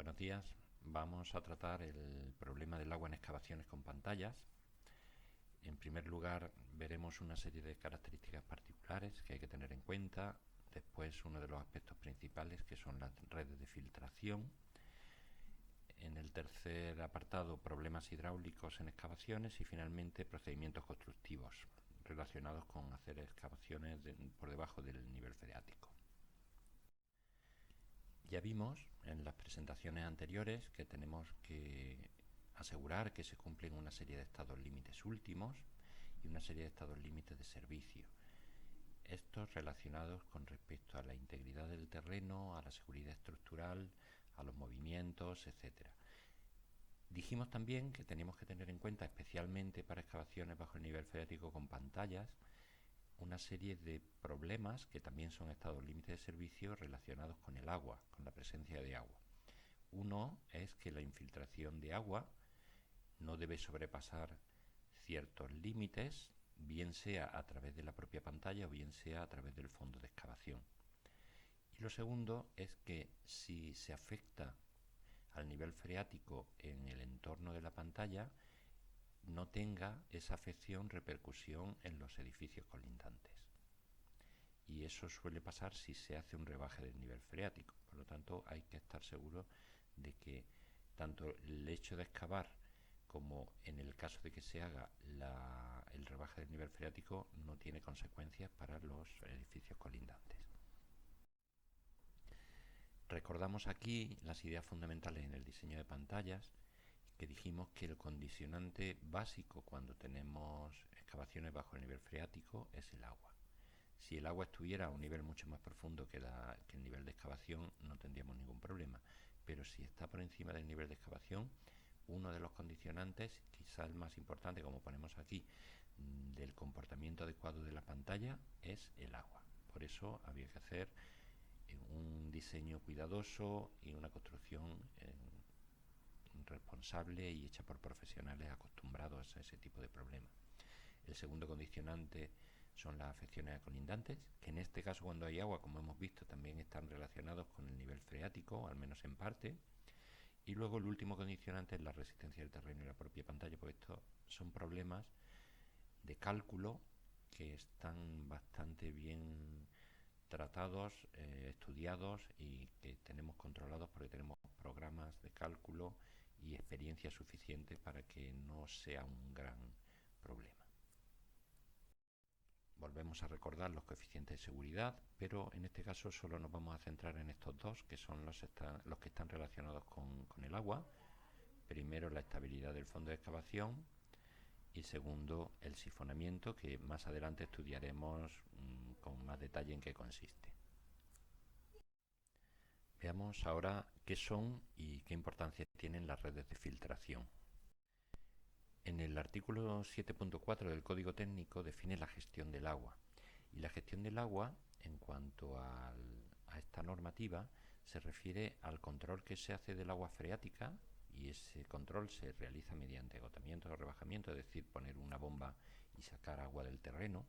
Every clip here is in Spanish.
Buenos días. Vamos a tratar el problema del agua en excavaciones con pantallas. En primer lugar, veremos una serie de características particulares que hay que tener en cuenta. Después, uno de los aspectos principales, que son las redes de filtración. En el tercer apartado, problemas hidráulicos en excavaciones. Y finalmente, procedimientos constructivos relacionados con hacer excavaciones por debajo del nivel freático. Ya vimos en las presentaciones anteriores que tenemos que asegurar que se cumplen una serie de estados límites últimos y una serie de estados límites de servicio. Estos relacionados con respecto a la integridad del terreno, a la seguridad estructural, a los movimientos, etc. Dijimos también que teníamos que tener en cuenta, especialmente para excavaciones bajo el nivel freático con pantallas, una serie de problemas que también son estados límites de servicio relacionados con el agua, con la presencia de agua. Uno es que la infiltración de agua no debe sobrepasar ciertos límites, bien sea a través de la propia pantalla o bien sea a través del fondo de excavación. Y lo segundo es que si se afecta al nivel freático en el entorno de la pantalla, no tenga esa afección repercusión en los edificios colindantes. Y eso suele pasar si se hace un rebaje del nivel freático. Por lo tanto, hay que estar seguro de que tanto el hecho de excavar como en el caso de que se haga el rebaje del nivel freático no tiene consecuencias para los edificios colindantes. Recordamos aquí las ideas fundamentales en el diseño de pantallas, que dijimos que el condicionante básico cuando tenemos excavaciones bajo el nivel freático es el agua. Si el agua estuviera a un nivel mucho más profundo que el nivel de excavación, no tendríamos ningún problema. Pero si está por encima del nivel de excavación, uno de los condicionantes, quizá el más importante, como ponemos aquí, del comportamiento adecuado de la pantalla es el agua. Por eso había que hacer un diseño cuidadoso y una construcción responsable y hecha por profesionales acostumbrados a ese tipo de problemas. El segundo condicionante son las afecciones a colindantes, que en este caso, cuando hay agua, como hemos visto, también están relacionados con el nivel freático, al menos en parte. Y luego el último condicionante es la resistencia del terreno y la propia pantalla, porque estos son problemas de cálculo que están bastante bien tratados, estudiados y que tenemos controlados porque tenemos programas de cálculo y experiencia suficiente para que no sea un gran problema. Volvemos a recordar los coeficientes de seguridad, pero en este caso solo nos vamos a centrar en estos dos, que son los que están relacionados con el agua. Primero, la estabilidad del fondo de excavación y segundo, el sifonamiento, que más adelante estudiaremos con más detalle en qué consiste. Veamos ahora qué son y qué importancia tienen las redes de filtración. En el artículo 7.4 del Código Técnico define la gestión del agua. Y la gestión del agua, en cuanto a esta normativa, se refiere al control que se hace del agua freática, y ese control se realiza mediante agotamiento o rebajamiento, es decir, poner una bomba y sacar agua del terreno.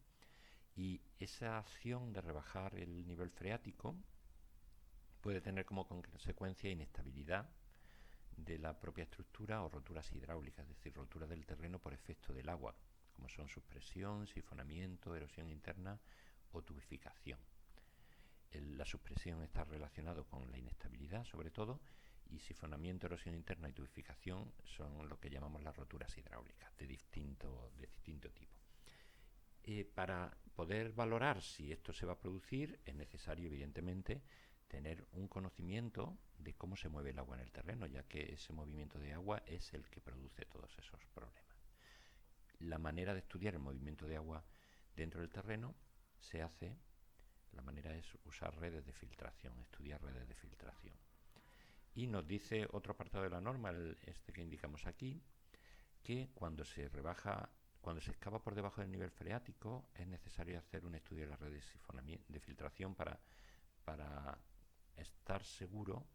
Y esa acción de rebajar el nivel freático puede tener como consecuencia inestabilidad de la propia estructura o roturas hidráulicas, es decir, roturas del terreno por efecto del agua, como son suspresión, sifonamiento, erosión interna o tubificación. La suspresión está relacionado con la inestabilidad, sobre todo, y sifonamiento, erosión interna y tubificación son lo que llamamos las roturas hidráulicas de distinto tipo. Para poder valorar si esto se va a producir, es necesario, evidentemente, tener un conocimiento de cómo se mueve el agua en el terreno, ya que ese movimiento de agua es el que produce todos esos problemas. La manera de estudiar el movimiento de agua dentro del terreno la manera es usar redes de filtración, estudiar redes de filtración. Y nos dice otro apartado de la norma, que indicamos aquí, que cuando se excava por debajo del nivel freático es necesario hacer un estudio de las redes de filtración para estar seguro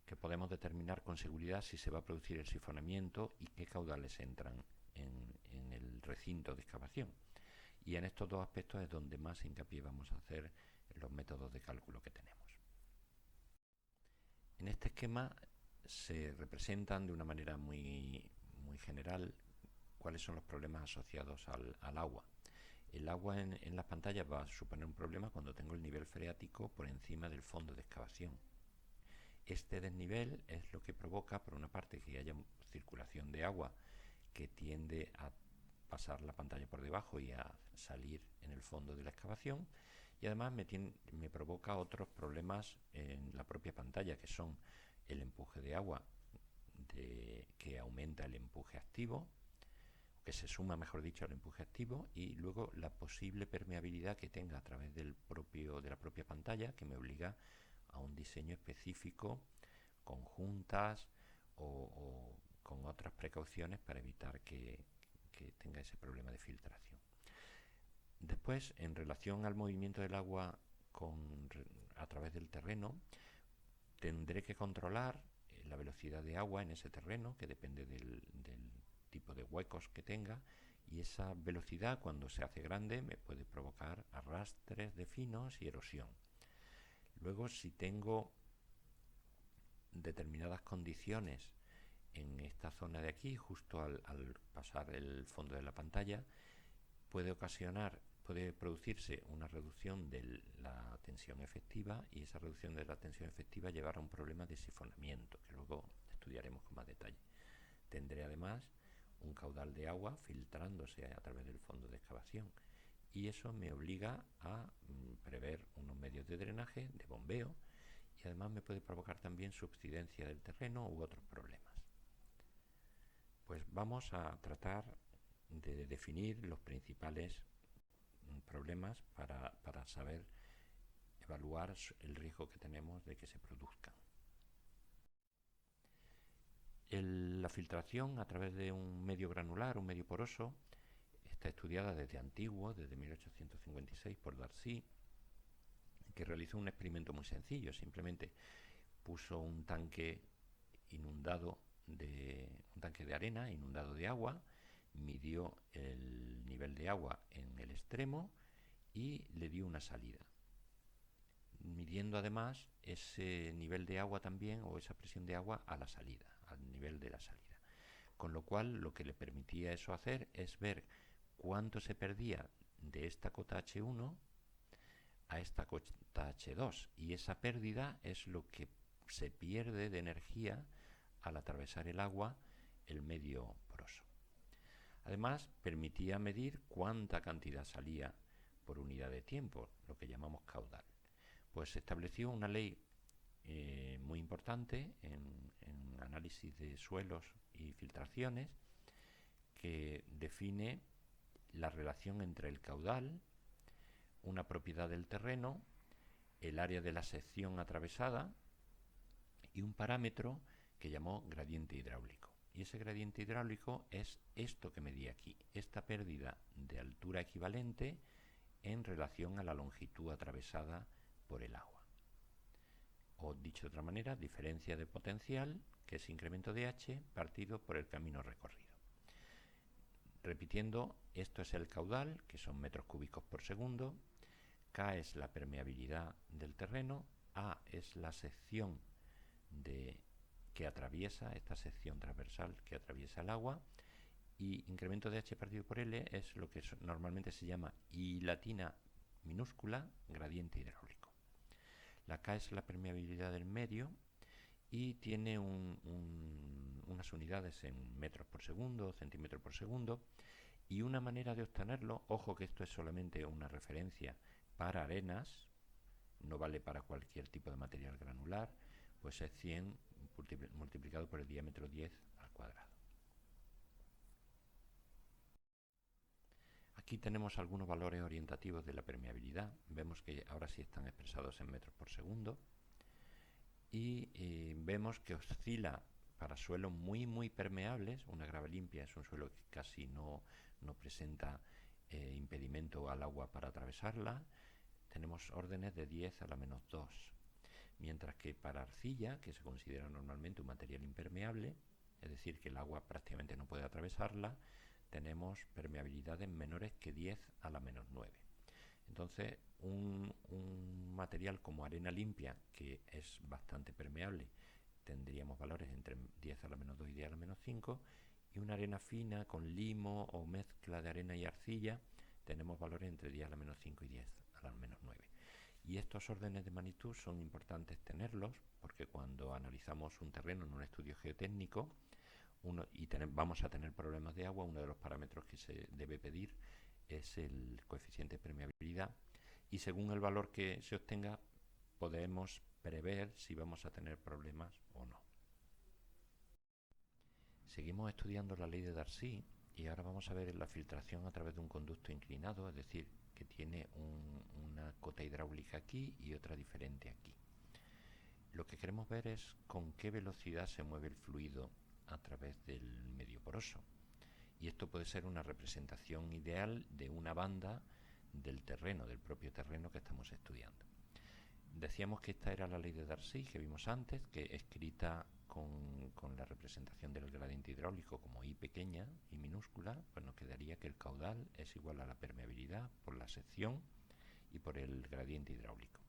que podemos determinar con seguridad si se va a producir el sifonamiento y qué caudales entran en el recinto de excavación. Y en estos dos aspectos es donde más hincapié vamos a hacer en los métodos de cálculo que tenemos. En este este esquema se representan de una manera muy general cuáles son los problemas asociados al agua. El agua en las pantallas va a suponer un problema cuando tengo el nivel freático por encima del fondo de excavación. Este desnivel es lo que provoca, por una parte, que haya circulación de agua que tiende a pasar la pantalla por debajo y a salir en el fondo de la excavación, y además me provoca otros problemas en la propia pantalla, que son el empuje de agua que aumenta el empuje activo, que se suma, mejor dicho, al empuje activo, y luego la posible permeabilidad que tenga a través de la propia pantalla, que me obliga a un diseño específico con juntas o con otras precauciones para evitar que tenga ese problema de filtración. Después, en relación al movimiento del agua a través del terreno, tendré que controlar la velocidad de agua en ese terreno, que depende del tipo de huecos que tenga, y esa velocidad, cuando se hace grande, me puede provocar arrastres de finos y erosión. Luego, si tengo determinadas condiciones en esta zona de aquí, justo al pasar el fondo de la pantalla, puede producirse una reducción de la tensión efectiva, y esa reducción de la tensión efectiva llevará a un problema de sifonamiento, que luego estudiaremos con más detalle. Tendré además un caudal de agua filtrándose a través del fondo de excavación, y eso me obliga a prever unos medios de drenaje, de bombeo, y además me puede provocar también subsidencia del terreno u otros problemas. Pues vamos a tratar de definir los principales problemas para saber evaluar el riesgo que tenemos de que se produzcan. La filtración a través de un medio granular, un medio poroso, está estudiada desde antiguo, desde 1856, por Darcy, que realizó un experimento muy sencillo. Simplemente puso un tanque de arena inundado de agua, midió el nivel de agua en el extremo y le dio una salida, midiendo además ese nivel de agua también, o esa presión de agua, a la salida, al nivel de la salida. Con lo cual, lo que le permitía eso hacer es ver cuánto se perdía de esta cota H1 a esta cota H2, y esa pérdida es lo que se pierde de energía al atravesar el agua el medio poroso. Además, permitía medir cuánta cantidad salía por unidad de tiempo, lo que llamamos caudal. Pues se estableció una ley muy importante en análisis de suelos y filtraciones, que define la relación entre el caudal, una propiedad del terreno, el área de la sección atravesada y un parámetro que llamó gradiente hidráulico. Y ese gradiente hidráulico es esto que medí aquí, esta pérdida de altura equivalente en relación a la longitud atravesada por el agua. O dicho de otra manera, diferencia de potencial, que es incremento de H, partido por el camino recorrido. Repitiendo, esto es el caudal, que son metros cúbicos por segundo. K es la permeabilidad del terreno. A es la sección que atraviesa, esta sección transversal que atraviesa el agua. Y incremento de H partido por L es lo que normalmente se llama I latina minúscula, gradiente hidráulico. La K es la permeabilidad del medio y tiene unas unidades en metros por segundo, centímetros por segundo, y una manera de obtenerlo, ojo que esto es solamente una referencia para arenas, no vale para cualquier tipo de material granular, pues es 100 multiplicado por el diámetro 10 al cuadrado. Aquí tenemos algunos valores orientativos de la permeabilidad. Vemos que ahora sí están expresados en metros por segundo. Y vemos que oscila para suelos muy permeables. Una grava limpia es un suelo que casi no presenta impedimento al agua para atravesarla. Tenemos órdenes de 10 a la menos 2. Mientras que para arcilla, que se considera normalmente un material impermeable, es decir, que el agua prácticamente no puede atravesarla, tenemos permeabilidades menores que 10 a la menos 9. Entonces, un material como arena limpia, que es bastante permeable, tendríamos valores entre 10 a la menos 2 y 10 a la menos 5, y una arena fina con limo o mezcla de arena y arcilla tenemos valores entre 10 a la menos 5 y 10 a la menos 9. Y estos órdenes de magnitud son importantes tenerlos porque cuando analizamos un terreno en un estudio geotécnico vamos a tener problemas de agua, uno de los parámetros que se debe pedir es el coeficiente de permeabilidad, y según el valor que se obtenga podemos prever si vamos a tener problemas o no. Seguimos estudiando la ley de Darcy y ahora vamos a ver la filtración a través de un conducto inclinado, es decir, que tiene una cota hidráulica aquí y otra diferente aquí. Lo que queremos ver es con qué velocidad se mueve el fluido a través del medio poroso. Y esto puede ser una representación ideal de una banda del terreno, del propio terreno que estamos estudiando. Decíamos que esta era la ley de Darcy que vimos antes, que escrita con la representación del gradiente hidráulico como I pequeña y minúscula, pues nos quedaría que el caudal es igual a la permeabilidad por la sección y por el gradiente hidráulico.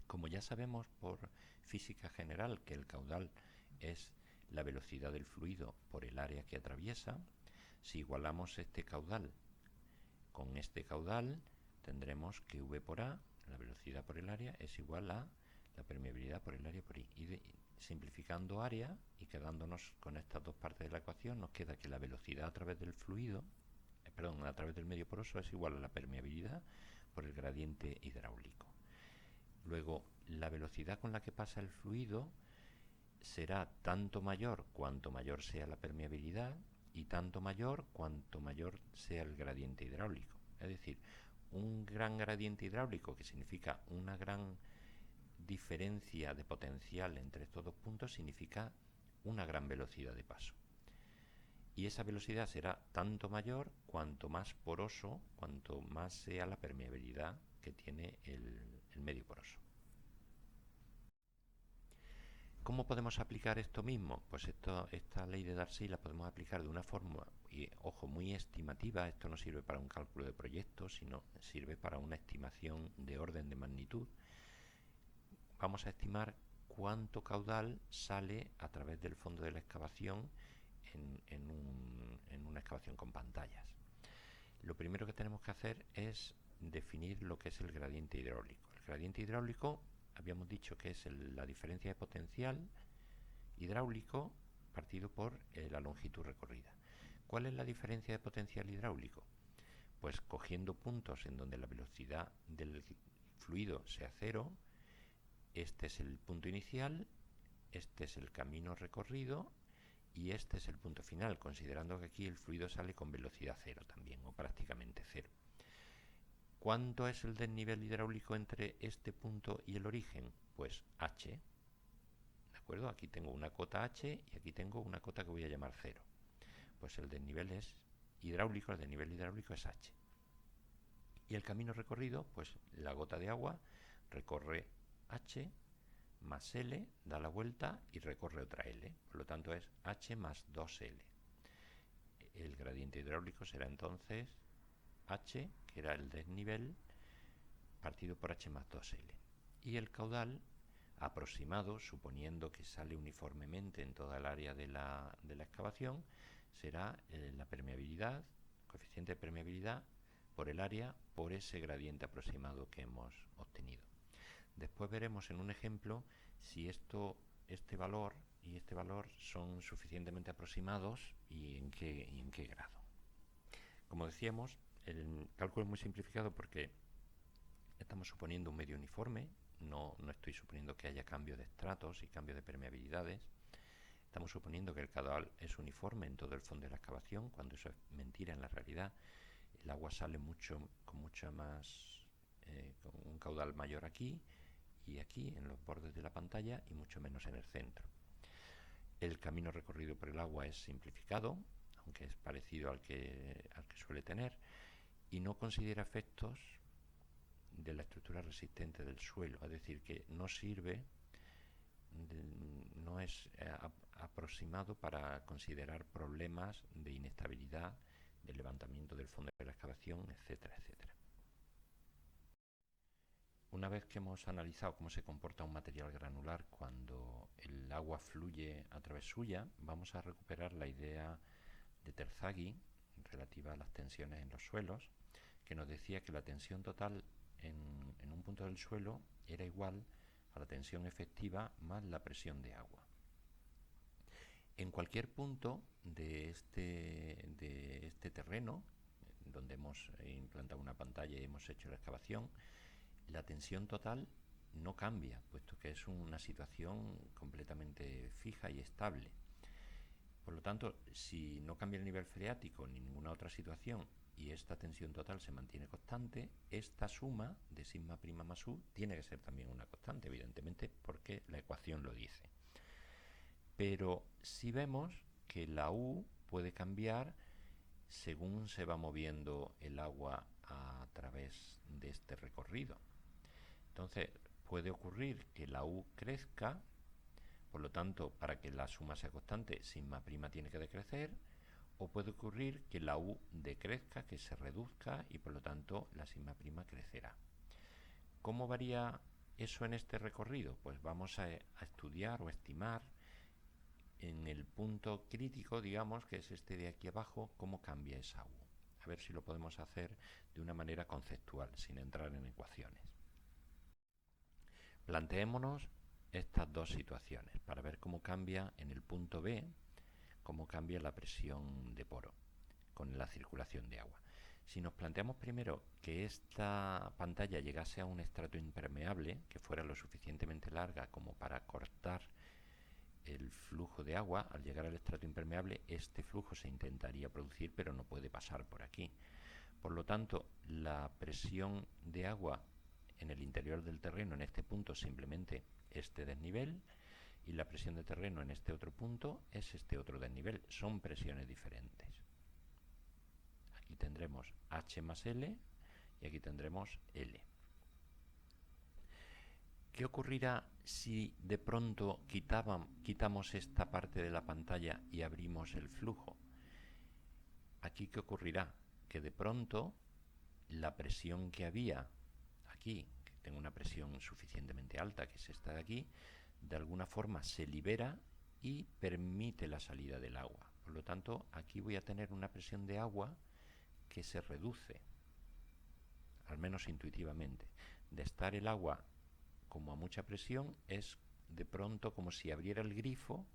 Como ya sabemos por física general que el caudal es la velocidad del fluido por el área que atraviesa, si igualamos este caudal con este caudal, tendremos que V por A, la velocidad por el área, es igual a la permeabilidad por el área por I. Y simplificando área y quedándonos con estas dos partes de la ecuación, nos queda que la velocidad a través del fluido, a través del medio poroso es igual a la permeabilidad por el gradiente hidráulico. Luego, la velocidad con la que pasa el fluido será tanto mayor cuanto mayor sea la permeabilidad y tanto mayor cuanto mayor sea el gradiente hidráulico. Es decir, un gran gradiente hidráulico, que significa una gran diferencia de potencial entre estos dos puntos, significa una gran velocidad de paso. Y esa velocidad será tanto mayor cuanto más poroso, cuanto más sea la permeabilidad que tiene el medio poroso. ¿Cómo podemos aplicar esto mismo? Pues esta ley de Darcy la podemos aplicar de una forma, y ojo, muy estimativa. Esto no sirve para un cálculo de proyectos, sino sirve para una estimación de orden de magnitud. Vamos a estimar cuánto caudal sale a través del fondo de la excavación en una excavación con pantallas. Lo primero que tenemos que hacer es definir lo que es el gradiente hidráulico. El gradiente hidráulico habíamos dicho que es la diferencia de potencial hidráulico partido por la longitud recorrida. ¿Cuál es la diferencia de potencial hidráulico? Pues cogiendo puntos en donde la velocidad del fluido sea cero, este es el punto inicial, este es el camino recorrido y este es el punto final, considerando que aquí el fluido sale con velocidad cero también, o prácticamente cero. ¿Cuánto es el desnivel hidráulico entre este punto y el origen? Pues H. ¿De acuerdo? Aquí tengo una cota H y aquí tengo una cota que voy a llamar 0. Pues el desnivel es hidráulico, el desnivel hidráulico es H. Y el camino recorrido, pues la gota de agua recorre H más L, da la vuelta y recorre otra L. Por lo tanto es H más 2L. El gradiente hidráulico será entonces H, que era el desnivel, partido por H más 2L. Y el caudal aproximado, suponiendo que sale uniformemente en toda el área de la excavación, será la permeabilidad, coeficiente de permeabilidad por el área por ese gradiente aproximado que hemos obtenido. Después veremos en un ejemplo si este valor y este valor son suficientemente aproximados y en qué grado. Como decíamos, el cálculo es muy simplificado porque estamos suponiendo un medio uniforme, no estoy suponiendo que haya cambio de estratos y cambio de permeabilidades. Estamos suponiendo que el caudal es uniforme en todo el fondo de la excavación, cuando eso es mentira en la realidad. El agua sale con un caudal mayor aquí y aquí en los bordes de la pantalla y mucho menos en el centro. El camino recorrido por el agua es simplificado, aunque es parecido al que suele tener, y no considera efectos de la estructura resistente del suelo, es decir, que no sirve, no es aproximado para considerar problemas de inestabilidad, de levantamiento del fondo de la excavación, etcétera, etcétera. Una vez que hemos analizado cómo se comporta un material granular cuando el agua fluye a través suya, vamos a recuperar la idea de Terzaghi relativa a las tensiones en los suelos, que nos decía que la tensión total en un punto del suelo era igual a la tensión efectiva más la presión de agua. En cualquier punto de este terreno, donde hemos implantado una pantalla y hemos hecho la excavación, la tensión total no cambia, puesto que es una situación completamente fija y estable. Por lo tanto, si no cambia el nivel freático ni ninguna otra situación y esta tensión total se mantiene constante, esta suma de sigma prima más u tiene que ser también una constante, evidentemente, porque la ecuación lo dice. Pero si vemos que la u puede cambiar según se va moviendo el agua a través de este recorrido. Entonces, puede ocurrir que la u crezca, por lo tanto, para que la suma sea constante, sigma prima tiene que decrecer, o puede ocurrir que la u decrezca, que se reduzca, y por lo tanto la sigma prima crecerá. ¿Cómo varía eso en este recorrido? Pues vamos a estudiar o estimar en el punto crítico, digamos, que es este de aquí abajo, cómo cambia esa u. A ver si lo podemos hacer de una manera conceptual, sin entrar en ecuaciones. Planteémonos estas dos situaciones para ver cómo cambia en el punto B, cómo cambia la presión de poro con la circulación de agua. Si nos planteamos primero que esta pantalla llegase a un estrato impermeable, que fuera lo suficientemente larga como para cortar el flujo de agua, al llegar al estrato impermeable, este flujo se intentaría producir, pero no puede pasar por aquí. Por lo tanto, la presión de agua en el interior del terreno en este punto simplemente este desnivel, y la presión de terreno en este otro punto es este otro desnivel. Son presiones diferentes. Aquí tendremos H más L y aquí tendremos L. ¿Qué ocurrirá si de pronto quitamos esta parte de la pantalla y abrimos el flujo? Aquí, ¿qué ocurrirá? Que de pronto la presión que había aquí, que tengo una presión suficientemente alta, que es esta de aquí, de alguna forma se libera y permite la salida del agua. Por lo tanto, aquí voy a tener una presión de agua que se reduce, al menos intuitivamente. De estar el agua como a mucha presión, es de pronto como si abriera el grifo,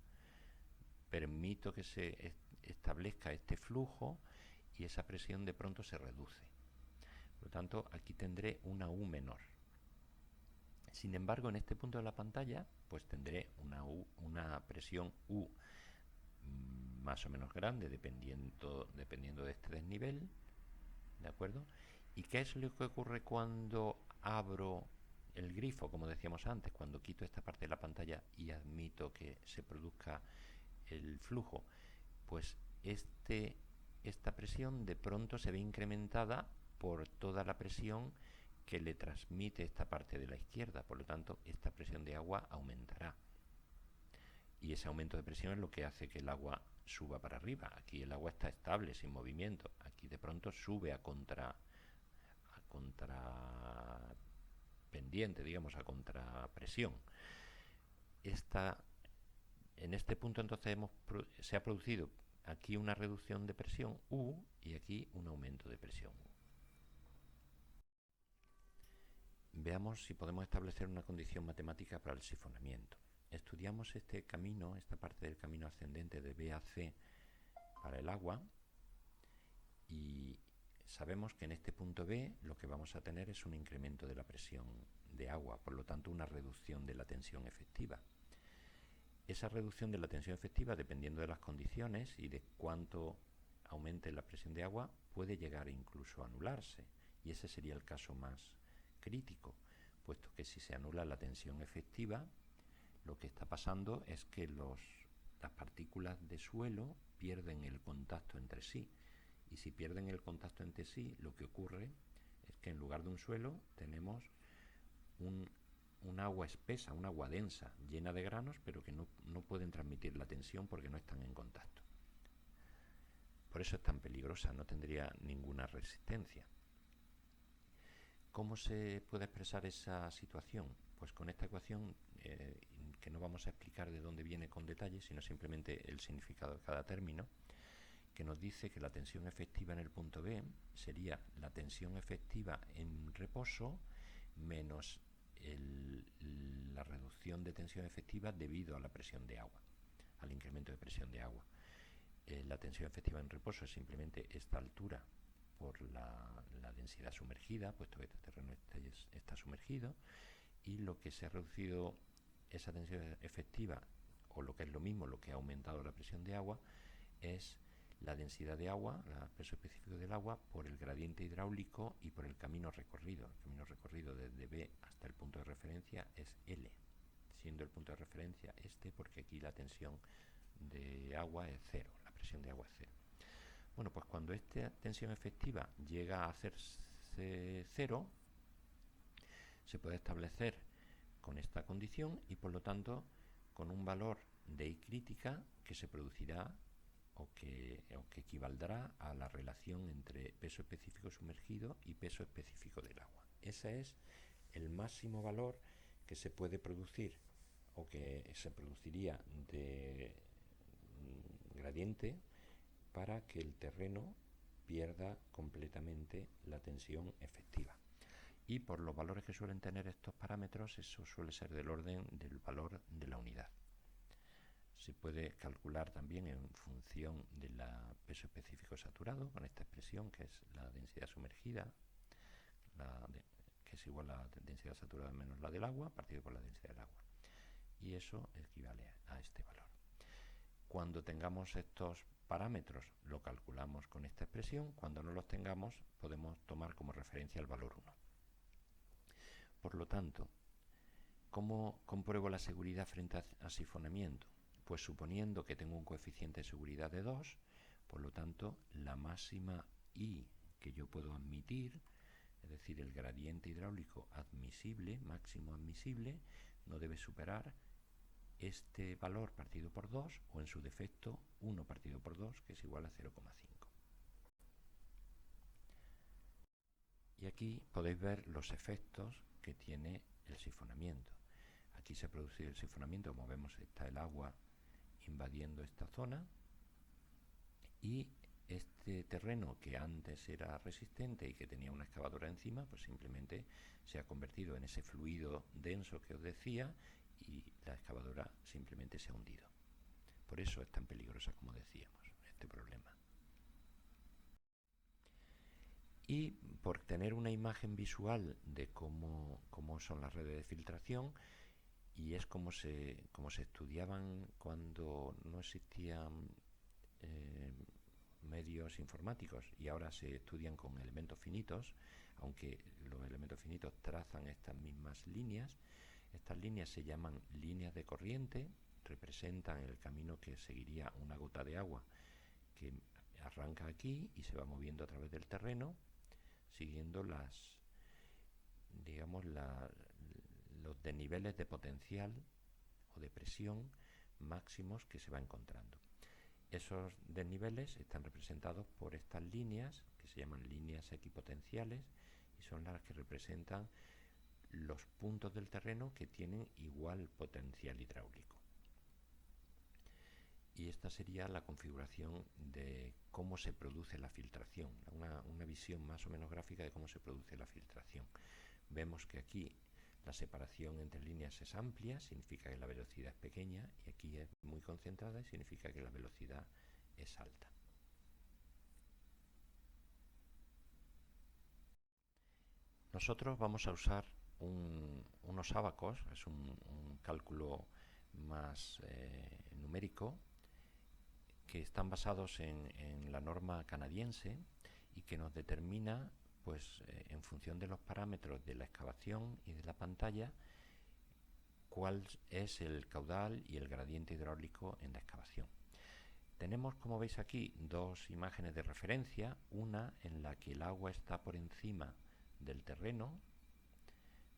permito que se establezca este flujo y esa presión de pronto se reduce. Por lo tanto, aquí tendré una U menor. Sin embargo, en este punto de la pantalla, pues tendré una presión U más o menos grande, dependiendo de este desnivel, ¿de acuerdo? ¿Y qué es lo que ocurre cuando abro el grifo, como decíamos antes, cuando quito esta parte de la pantalla y admito que se produzca el flujo? Pues esta presión de pronto se ve incrementada por toda la presión que le transmite esta parte de la izquierda. Por lo tanto, esta presión de agua aumentará. Y ese aumento de presión es lo que hace que el agua suba para arriba. Aquí el agua está estable, sin movimiento. Aquí de pronto sube a contrapendiente, digamos, a contrapresión. En este punto entonces se ha producido aquí una reducción de presión U y aquí un aumento de presión U. Veamos si podemos establecer una condición matemática para el sifonamiento. Estudiamos este camino, esta parte del camino ascendente de B a C para el agua, y sabemos que en este punto B lo que vamos a tener es un incremento de la presión de agua, por lo tanto una reducción de la tensión efectiva. Esa reducción de la tensión efectiva, dependiendo de las condiciones y de cuánto aumente la presión de agua, puede llegar incluso a anularse, y ese sería el caso más crítico, puesto que si se anula la tensión efectiva, lo que está pasando es que las partículas de suelo pierden el contacto entre sí, y si pierden el contacto entre sí, lo que ocurre es que en lugar de un suelo tenemos un agua espesa, un agua densa, llena de granos, pero que no pueden transmitir la tensión porque no están en contacto. Por eso es tan peligrosa, no tendría ninguna resistencia. ¿Cómo se puede expresar esa situación? Pues con esta ecuación que no vamos a explicar de dónde viene con detalle, sino simplemente el significado de cada término, que nos dice que la tensión efectiva en el punto B sería la tensión efectiva en reposo menos la reducción de tensión efectiva debido a la presión de agua, al incremento de presión de agua. La tensión efectiva en reposo es simplemente esta altura por la densidad sumergida, puesto que este terreno está sumergido, y lo que se ha reducido esa tensión efectiva, o lo que es lo mismo, lo que ha aumentado la presión de agua, es la densidad de agua, el peso específico del agua, por el gradiente hidráulico y por el camino recorrido. El camino recorrido desde B hasta el punto de referencia es L, siendo el punto de referencia este, porque aquí la tensión de agua es cero, la presión de agua es cero. Bueno, pues cuando esta tensión efectiva llega a hacerse cero, se puede establecer con esta condición y por lo tanto con un valor de I crítica que se producirá o que equivaldrá a la relación entre peso específico sumergido y peso específico del agua. Ese es el máximo valor que se puede producir o que se produciría de gradiente para que el terreno pierda completamente la tensión efectiva. Y por los valores que suelen tener estos parámetros, eso suele ser del orden del valor de la unidad. Se puede calcular también en función del peso específico saturado, con esta expresión que es la densidad sumergida, que es igual a la densidad saturada menos la del agua, partido por la densidad del agua. Y eso equivale a este valor. Cuando tengamos estos parámetros, lo calculamos con esta expresión. Cuando no los tengamos, podemos tomar como referencia el valor 1. Por lo tanto, ¿cómo compruebo la seguridad frente a sifonamiento? Pues suponiendo que tengo un coeficiente de seguridad de 2, por lo tanto, la máxima I que yo puedo admitir, es decir, el gradiente hidráulico admisible, máximo admisible, no debe superar este valor partido por 2, o en su defecto 1 partido por 2, que es igual a 0,5. Y aquí podéis ver los efectos que tiene el sifonamiento. Aquí se ha producido el sifonamiento, como vemos está el agua invadiendo esta zona, y este terreno que antes era resistente y que tenía una excavadora encima, pues simplemente se ha convertido en ese fluido denso que os decía, y la excavadora simplemente se ha hundido. Por eso es tan peligrosa, como decíamos, este problema. Y por tener una imagen visual de cómo son las redes de filtración, y es como se estudiaban cuando no existían medios informáticos, y ahora se estudian con elementos finitos, aunque los elementos finitos trazan estas mismas líneas. Estas líneas se llaman líneas de corriente, representan el camino que seguiría una gota de agua que arranca aquí y se va moviendo a través del terreno, siguiendo los desniveles de potencial o de presión máximos que se va encontrando. Esos desniveles están representados por estas líneas que se llaman líneas equipotenciales, y son las que representan los puntos del terreno que tienen igual potencial hidráulico. Y esta sería la configuración de cómo se produce la filtración, una visión más o menos gráfica de cómo se produce la filtración. Vemos que aquí la separación entre líneas es amplia, significa que la velocidad es pequeña, y aquí es muy concentrada y significa que la velocidad es alta. Nosotros vamos a usar unos ábacos, es un cálculo más numérico, que están basados en la norma canadiense y que nos determina, pues, en función de los parámetros de la excavación y de la pantalla, cuál es el caudal y el gradiente hidráulico en la excavación. Tenemos, como veis aquí, dos imágenes de referencia, una en la que el agua está por encima del terreno,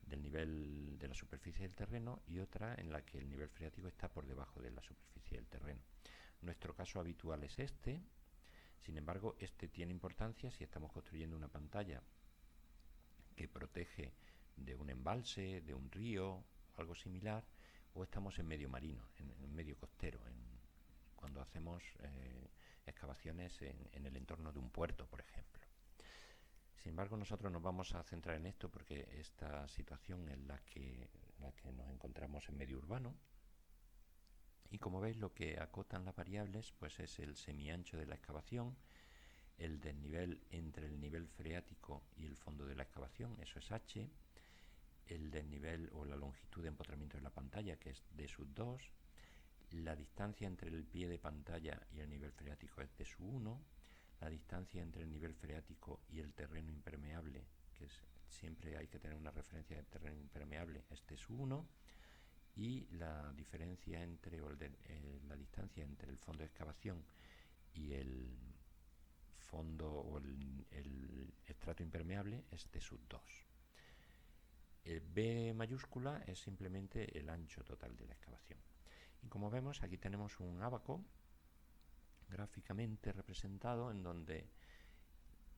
del nivel de la superficie del terreno, y otra en la que el nivel freático está por debajo de la superficie del terreno. Nuestro caso habitual es este. Sin embargo, este tiene importancia si estamos construyendo una pantalla que protege de un embalse, de un río o algo similar, o estamos en medio marino, en medio costero, cuando hacemos excavaciones en el entorno de un puerto, por ejemplo. Sin embargo, nosotros nos vamos a centrar en esto porque esta situación es la que nos encontramos en medio urbano. Y como veis, lo que acotan las variables pues es el semiancho de la excavación, el desnivel entre el nivel freático y el fondo de la excavación, eso es H, el desnivel o la longitud de empotramiento de la pantalla, que es D sub 2, la distancia entre el pie de pantalla y el nivel freático es D sub 1, la distancia entre el nivel freático y el terreno impermeable, que siempre hay que tener una referencia de terreno impermeable, es D sub 1, y la diferencia entre la distancia entre el fondo de excavación y el fondo o el estrato impermeable es D sub 2. El B mayúscula es simplemente el ancho total de la excavación. Y como vemos, aquí tenemos un ábaco gráficamente representado en donde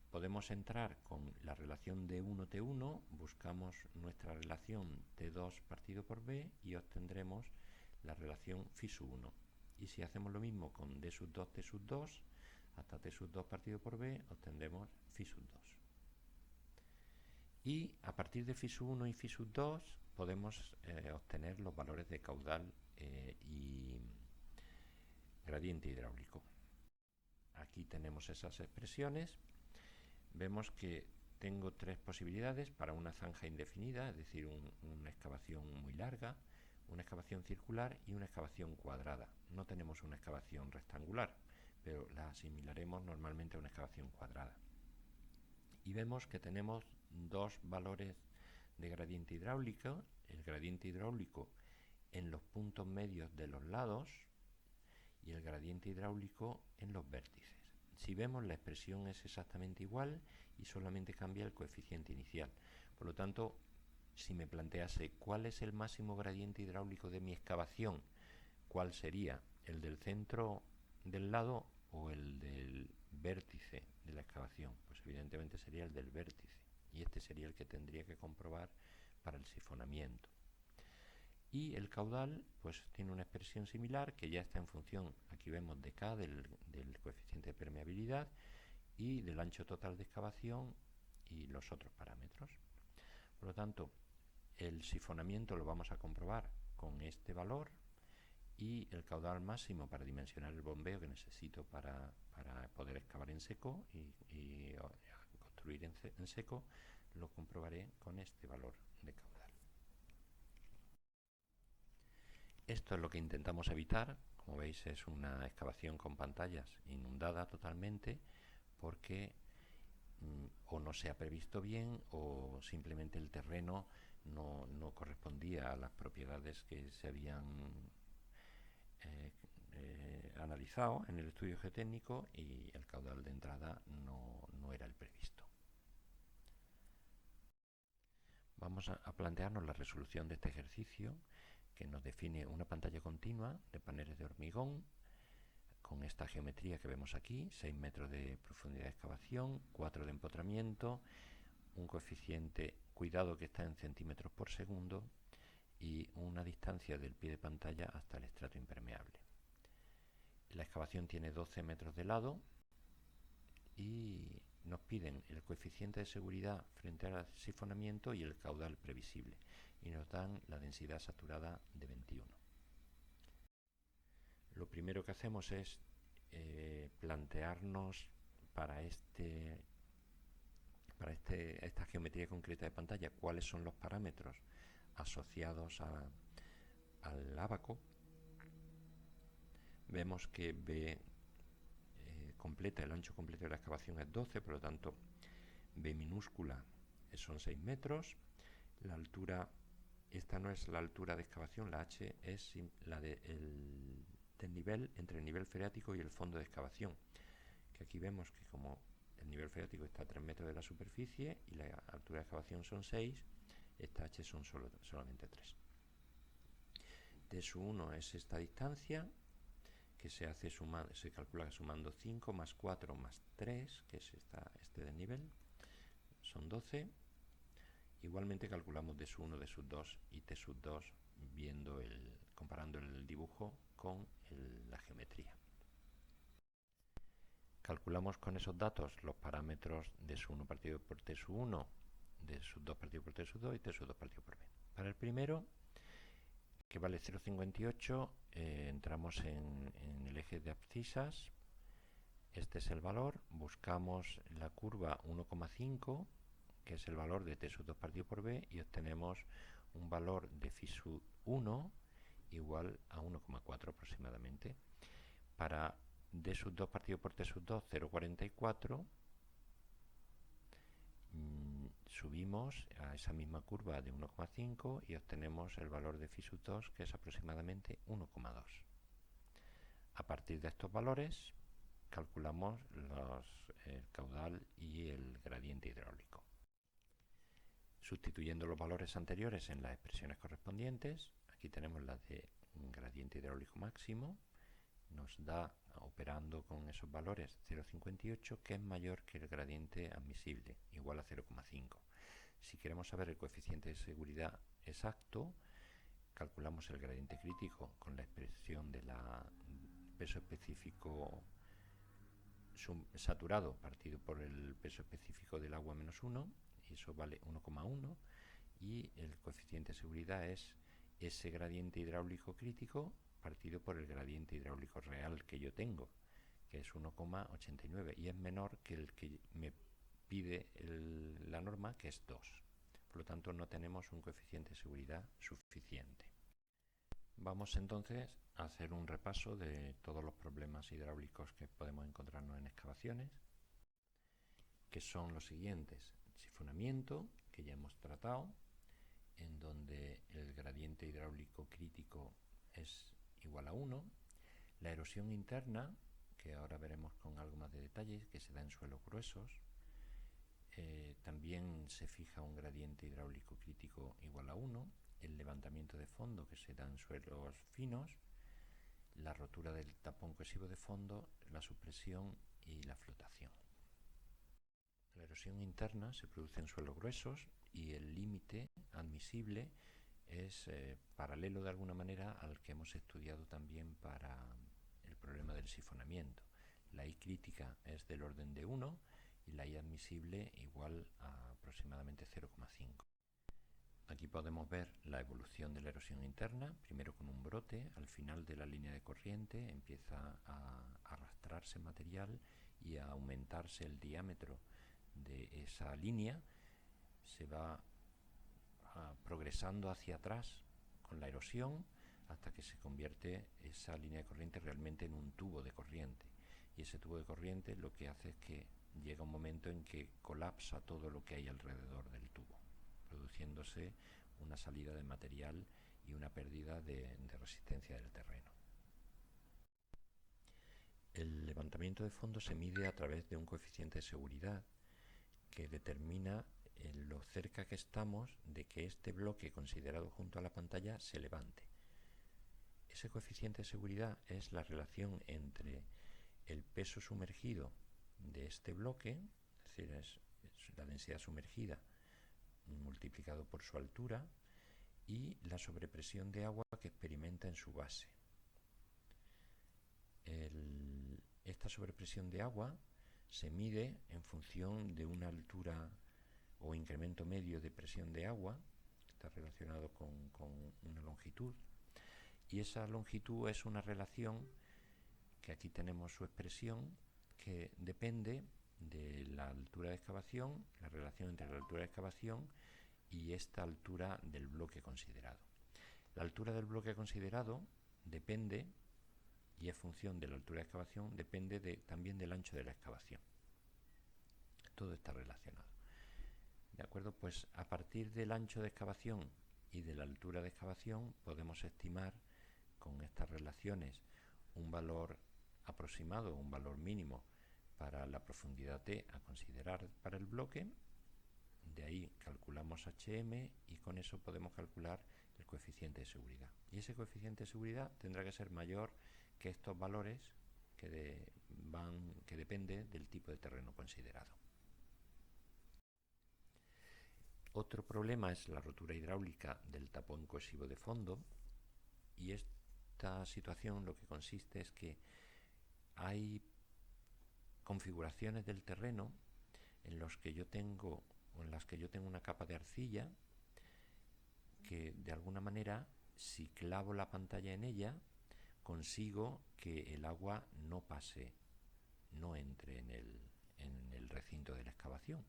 podemos entrar con la relación D1T1, buscamos nuestra relación T2 partido por B y obtendremos la relación phi sub 1. Y si hacemos lo mismo con D sub 2, T sub 2, hasta T sub 2 partido por B, obtendremos phi sub 2. Y a partir de phi sub 1 y phi sub 2 podemos obtener los valores de caudal y gradiente hidráulico. Aquí tenemos esas expresiones. Vemos que tengo tres posibilidades para una zanja indefinida, es decir, una excavación muy larga, una excavación circular y una excavación cuadrada. No tenemos una excavación rectangular, pero la asimilaremos normalmente a una excavación cuadrada. Y vemos que tenemos dos valores de gradiente hidráulico, el gradiente hidráulico en los puntos medios de los lados y el gradiente hidráulico en los vértices. Si vemos, la expresión es exactamente igual y solamente cambia el coeficiente inicial. Por lo tanto, si me plantease cuál es el máximo gradiente hidráulico de mi excavación, ¿cuál sería? ¿El del centro del lado o el del vértice de la excavación? Pues evidentemente sería el del vértice, y este sería el que tendría que comprobar para el sifonamiento. Y el caudal pues tiene una expresión similar que ya está en función, aquí vemos de K, del coeficiente de permeabilidad y del ancho total de excavación y los otros parámetros. Por lo tanto, el sifonamiento lo vamos a comprobar con este valor y el caudal máximo para dimensionar el bombeo que necesito para poder excavar en seco y construir en seco, lo comprobaré con este valor de caudal. Esto es lo que intentamos evitar. Como veis, es una excavación con pantallas inundada totalmente porque o no se ha previsto bien o simplemente el terreno no correspondía a las propiedades que se habían analizado en el estudio geotécnico y el caudal de entrada no era el previsto. Vamos a plantearnos la resolución de este ejercicio, que nos define una pantalla continua de paneles de hormigón con esta geometría que vemos aquí, 6 metros de profundidad de excavación, 4 de empotramiento, un coeficiente, cuidado que está en centímetros por segundo, y una distancia del pie de pantalla hasta el estrato impermeable. La excavación tiene 12 metros de lado y nos piden el coeficiente de seguridad frente al sifonamiento y el caudal previsible, y nos dan la densidad saturada de 21. Lo primero que hacemos es plantearnos para esta geometría concreta de pantalla cuáles son los parámetros asociados al ábaco. Vemos que B completa, el ancho completo de la excavación es 12, por lo tanto B minúscula son 6 metros. La altura, esta no es la altura de excavación, la H es la del nivel entre el nivel freático y el fondo de excavación, que aquí vemos que como el nivel freático está a 3 metros de la superficie y la altura de excavación son 6, esta H son solamente 3. T sub 1 es esta distancia que se calcula sumando 5 más 4 más 3, que es este desnivel, son 12. Igualmente calculamos D sub 1, D sub 2 y T sub 2 viendo comparando el dibujo con la geometría. Calculamos con esos datos los parámetros de su 1 partido por t sub 1, de su 2 partido por t sub 2 y t sub 2 partido por b. Para el primero, que vale 0,58, entramos en el eje de abscisas. Este es el valor. Buscamos la curva 1,5, que es el valor de t sub 2 partido por b, y obtenemos un valor de phi sub 1 igual a 1,4 aproximadamente. Para d sub 2 partido por t sub 2, 0,44, subimos a esa misma curva de 1,5 y obtenemos el valor de phi sub 2, que es aproximadamente 1,2. A partir de estos valores calculamos el caudal y el gradiente hidráulico. Sustituyendo los valores anteriores en las expresiones correspondientes, aquí tenemos la de gradiente hidráulico máximo, nos da, operando con esos valores, 0,58, que es mayor que el gradiente admisible, igual a 0,5. Si queremos saber el coeficiente de seguridad exacto, calculamos el gradiente crítico con la expresión del peso específico saturado partido por el peso específico del agua menos 1, y eso vale 1,1, y el coeficiente de seguridad es ese gradiente hidráulico crítico partido por el gradiente hidráulico real que yo tengo, que es 1,89, y es menor que el que me pide la norma, que es 2. Por lo tanto, no tenemos un coeficiente de seguridad suficiente. Vamos entonces a hacer un repaso de todos los problemas hidráulicos que podemos encontrarnos en excavaciones, que son los siguientes: sifonamiento, que ya hemos tratado, en donde el gradiente hidráulico crítico es igual a 1, la erosión interna, que ahora veremos con algo más de detalle, que se da en suelos gruesos, también se fija un gradiente hidráulico crítico igual a 1, el levantamiento de fondo, que se da en suelos finos, la rotura del tapón cohesivo de fondo, la supresión y la flotación. La erosión interna se produce en suelos gruesos y el límite admisible es paralelo de alguna manera al que hemos estudiado también para el problema del sifonamiento. La I crítica es del orden de 1 y la I admisible igual a aproximadamente 0,5. Aquí podemos ver la evolución de la erosión interna, primero con un brote, al final de la línea de corriente empieza a arrastrarse material y a aumentarse el diámetro de esa línea, se va progresando hacia atrás con la erosión hasta que se convierte esa línea de corriente realmente en un tubo de corriente, y ese tubo de corriente lo que hace es que llega un momento en que colapsa todo lo que hay alrededor del tubo, produciéndose una salida de material y una pérdida de resistencia del terreno. El levantamiento de fondo se mide a través de un coeficiente de seguridad que determina lo cerca que estamos de que este bloque considerado junto a la pantalla se levante. Ese coeficiente de seguridad es la relación entre el peso sumergido de este bloque, es decir, es la densidad sumergida multiplicado por su altura, y la sobrepresión de agua que experimenta en su base. Esta sobrepresión de agua se mide en función de una altura o incremento medio de presión de agua, que está relacionado con una longitud, y esa longitud es una relación que aquí tenemos su expresión, que depende de la altura de excavación, la relación entre la altura de excavación y esta altura del bloque considerado. La altura del bloque considerado depende, y es función de la altura de excavación, depende también del ancho de la excavación. Todo está relacionado. ¿De acuerdo? Pues a partir del ancho de excavación y de la altura de excavación podemos estimar con estas relaciones un valor aproximado, un valor mínimo para la profundidad T a considerar para el bloque. De ahí calculamos HM y con eso podemos calcular el coeficiente de seguridad. Y ese coeficiente de seguridad tendrá que ser mayor que estos valores que depende del tipo de terreno considerado. Otro problema es la rotura hidráulica del tapón cohesivo de fondo, Y esta situación lo que consiste es que hay configuraciones del terreno en las que yo tengo una capa de arcilla que de alguna manera, si clavo la pantalla en ella, consigo que el agua no pase, no entre en el recinto de la excavación,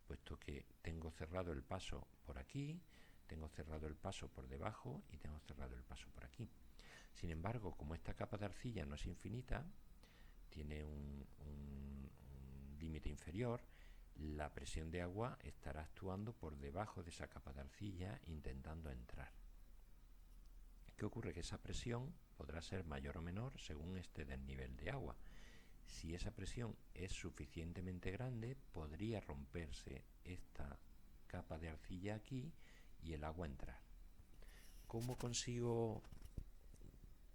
puesto que tengo cerrado el paso por aquí, tengo cerrado el paso por debajo y tengo cerrado el paso por aquí. Sin embargo, como esta capa de arcilla no es infinita, tiene un límite inferior, la presión de agua estará actuando por debajo de esa capa de arcilla intentando entrar. ¿Qué ocurre? Que esa presión podrá ser mayor o menor según este desnivel de agua. Si esa presión es suficientemente grande, podría romperse esta capa de arcilla aquí y el agua entrar. ¿Cómo consigo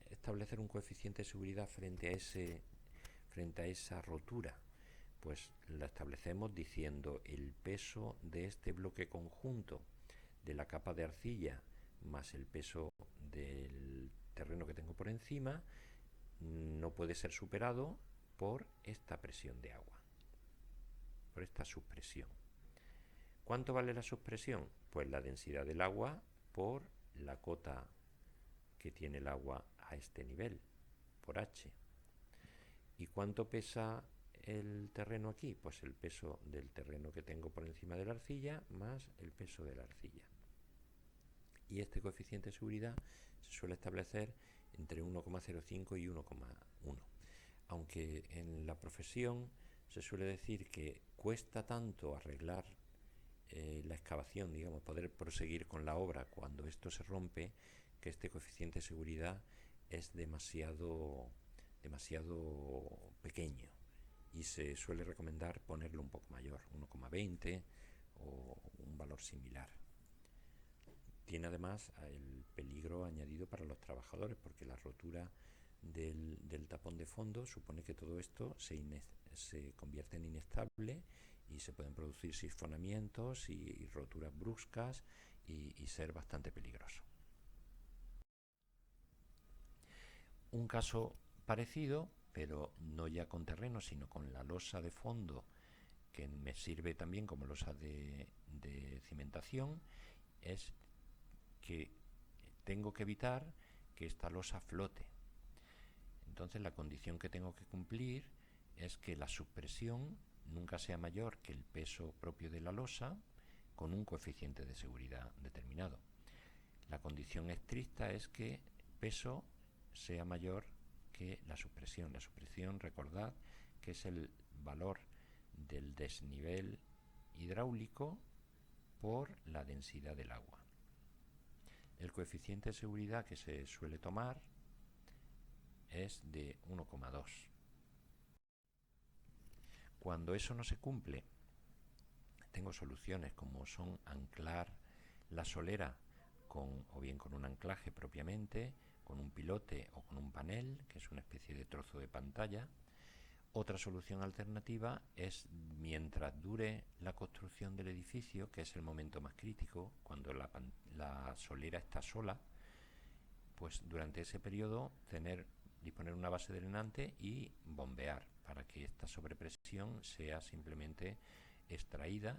establecer un coeficiente de seguridad frente a esa rotura? Pues la establecemos diciendo el peso de este bloque conjunto de la capa de arcilla más el peso del terreno que tengo por encima no puede ser superado por esta presión de agua, por esta subpresión. ¿Cuánto vale la subpresión? Pues la densidad del agua por la cota que tiene el agua a este nivel, por H. ¿Y cuánto pesa el terreno aquí? Pues el peso del terreno que tengo por encima de la arcilla más el peso de la arcilla. Y este coeficiente de seguridad se suele establecer entre 1,05 y 1,1. Aunque en la profesión se suele decir que cuesta tanto arreglar la excavación, digamos, poder proseguir con la obra cuando esto se rompe, que este coeficiente de seguridad es demasiado pequeño y se suele recomendar ponerlo un poco mayor, 1,20 o un valor similar. Tiene además el peligro añadido para los trabajadores, porque la rotura del tapón de fondo supone que todo esto se convierte en inestable y se pueden producir sifonamientos y roturas bruscas y ser bastante peligroso. Un caso parecido, pero no ya con terreno, sino con la losa de fondo, que me sirve también como losa de cimentación, es que tengo que evitar que esta losa flote. Entonces la condición que tengo que cumplir es que la subpresión nunca sea mayor que el peso propio de la losa con un coeficiente de seguridad determinado. La condición estricta es que el peso sea mayor que la subpresión. La subpresión, recordad que es el valor del desnivel hidráulico por la densidad del agua. El coeficiente de seguridad que se suele tomar es de 1,2. Cuando eso no se cumple, tengo soluciones como son anclar la solera o bien con un anclaje propiamente, con un pilote o con un panel, que es una especie de trozo de pantalla. Otra solución alternativa es, mientras dure la construcción del edificio, que es el momento más crítico, cuando la solera está sola, pues durante ese periodo disponer una base drenante y bombear para que esta sobrepresión sea simplemente extraída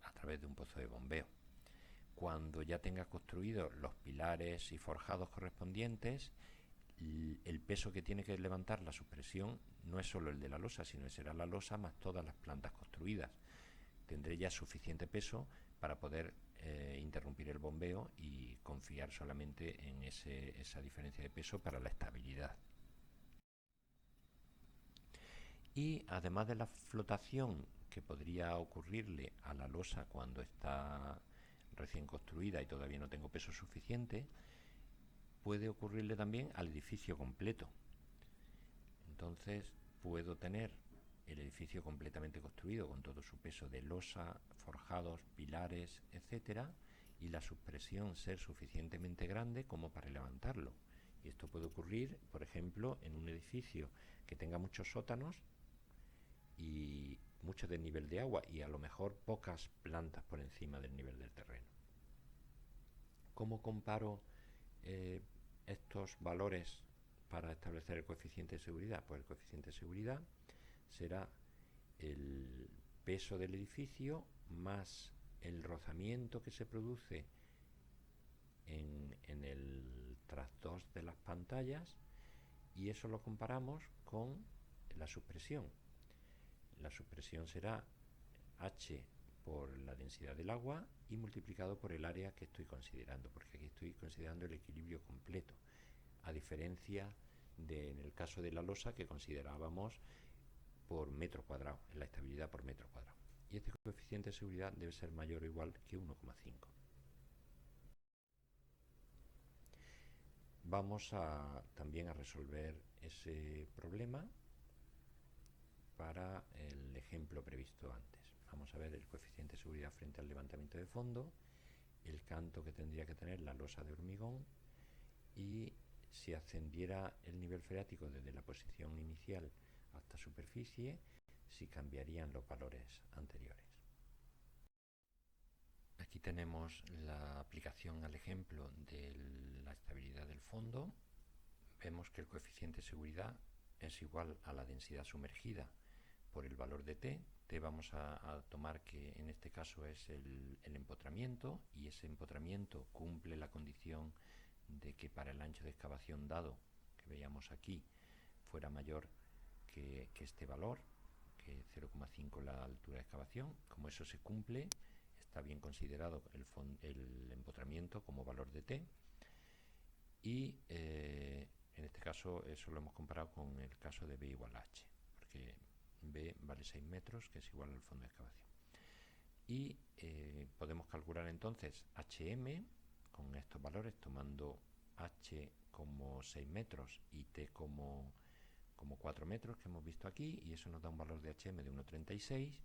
a través de un pozo de bombeo. Cuando ya tenga construidos los pilares y forjados correspondientes, el peso que tiene que levantar la subpresión no es solo el de la losa, sino que será la losa más todas las plantas construidas. Tendré ya suficiente peso para poder interrumpir el bombeo y confiar solamente en esa diferencia de peso para la estabilidad. Y además de la flotación que podría ocurrirle a la losa cuando está recién construida y todavía no tengo peso suficiente, puede ocurrirle también al edificio completo. Entonces puedo tener el edificio completamente construido con todo su peso de losa, forjados, pilares, etcétera, y la subpresión ser suficientemente grande como para levantarlo. Y esto puede ocurrir, por ejemplo, en un edificio que tenga muchos sótanos y mucho desnivel de agua y a lo mejor pocas plantas por encima del nivel del terreno. ¿Cómo comparo estos valores para establecer el coeficiente de seguridad? Pues el coeficiente de seguridad será el peso del edificio más el rozamiento que se produce en el trasdós de las pantallas, y eso lo comparamos con la supresión. La supresión será H por la densidad del agua y multiplicado por el área que estoy considerando, porque aquí estoy considerando el equilibrio completo, a diferencia de en el caso de la losa, que considerábamos por metro cuadrado, en la estabilidad por metro cuadrado. Y este coeficiente de seguridad debe ser mayor o igual que 1,5. Vamos también a resolver ese problema para el ejemplo previsto antes. Vamos a ver el coeficiente de seguridad frente al levantamiento de fondo, el canto que tendría que tener la losa de hormigón, y si ascendiera el nivel freático desde la posición inicial hasta superficie, si cambiarían los valores anteriores. Aquí tenemos la aplicación al ejemplo de la estabilidad del fondo. Vemos que el coeficiente de seguridad es igual a la densidad sumergida por el valor de T. T vamos a tomar que en este caso es el empotramiento, y ese empotramiento cumple la condición de que para el ancho de excavación dado, que veíamos aquí, fuera mayor que este valor, que 0,5 la altura de excavación. Como eso se cumple, está bien considerado el empotramiento como valor de T, y en este caso eso lo hemos comparado con el caso de B igual a H, porque B vale 6 metros, que es igual al fondo de excavación. Y podemos calcular entonces HM con estos valores, tomando H como 6 metros y T como 4 metros, que hemos visto aquí, y eso nos da un valor de HM de 1,36,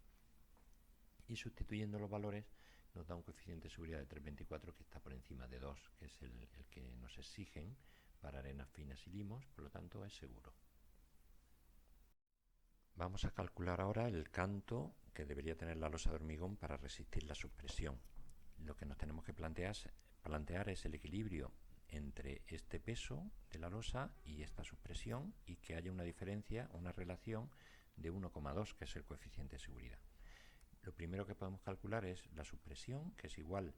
y sustituyendo los valores nos da un coeficiente de seguridad de 3,24, que está por encima de 2, que es el que nos exigen para arenas finas y limos, por lo tanto es seguro. Vamos a calcular ahora el canto que debería tener la losa de hormigón para resistir la supresión. Lo que nos tenemos que plantear es el equilibrio entre este peso de la losa y esta supresión, y que haya una diferencia, una relación de 1,2, que es el coeficiente de seguridad. Lo primero que podemos calcular es la supresión, que es igual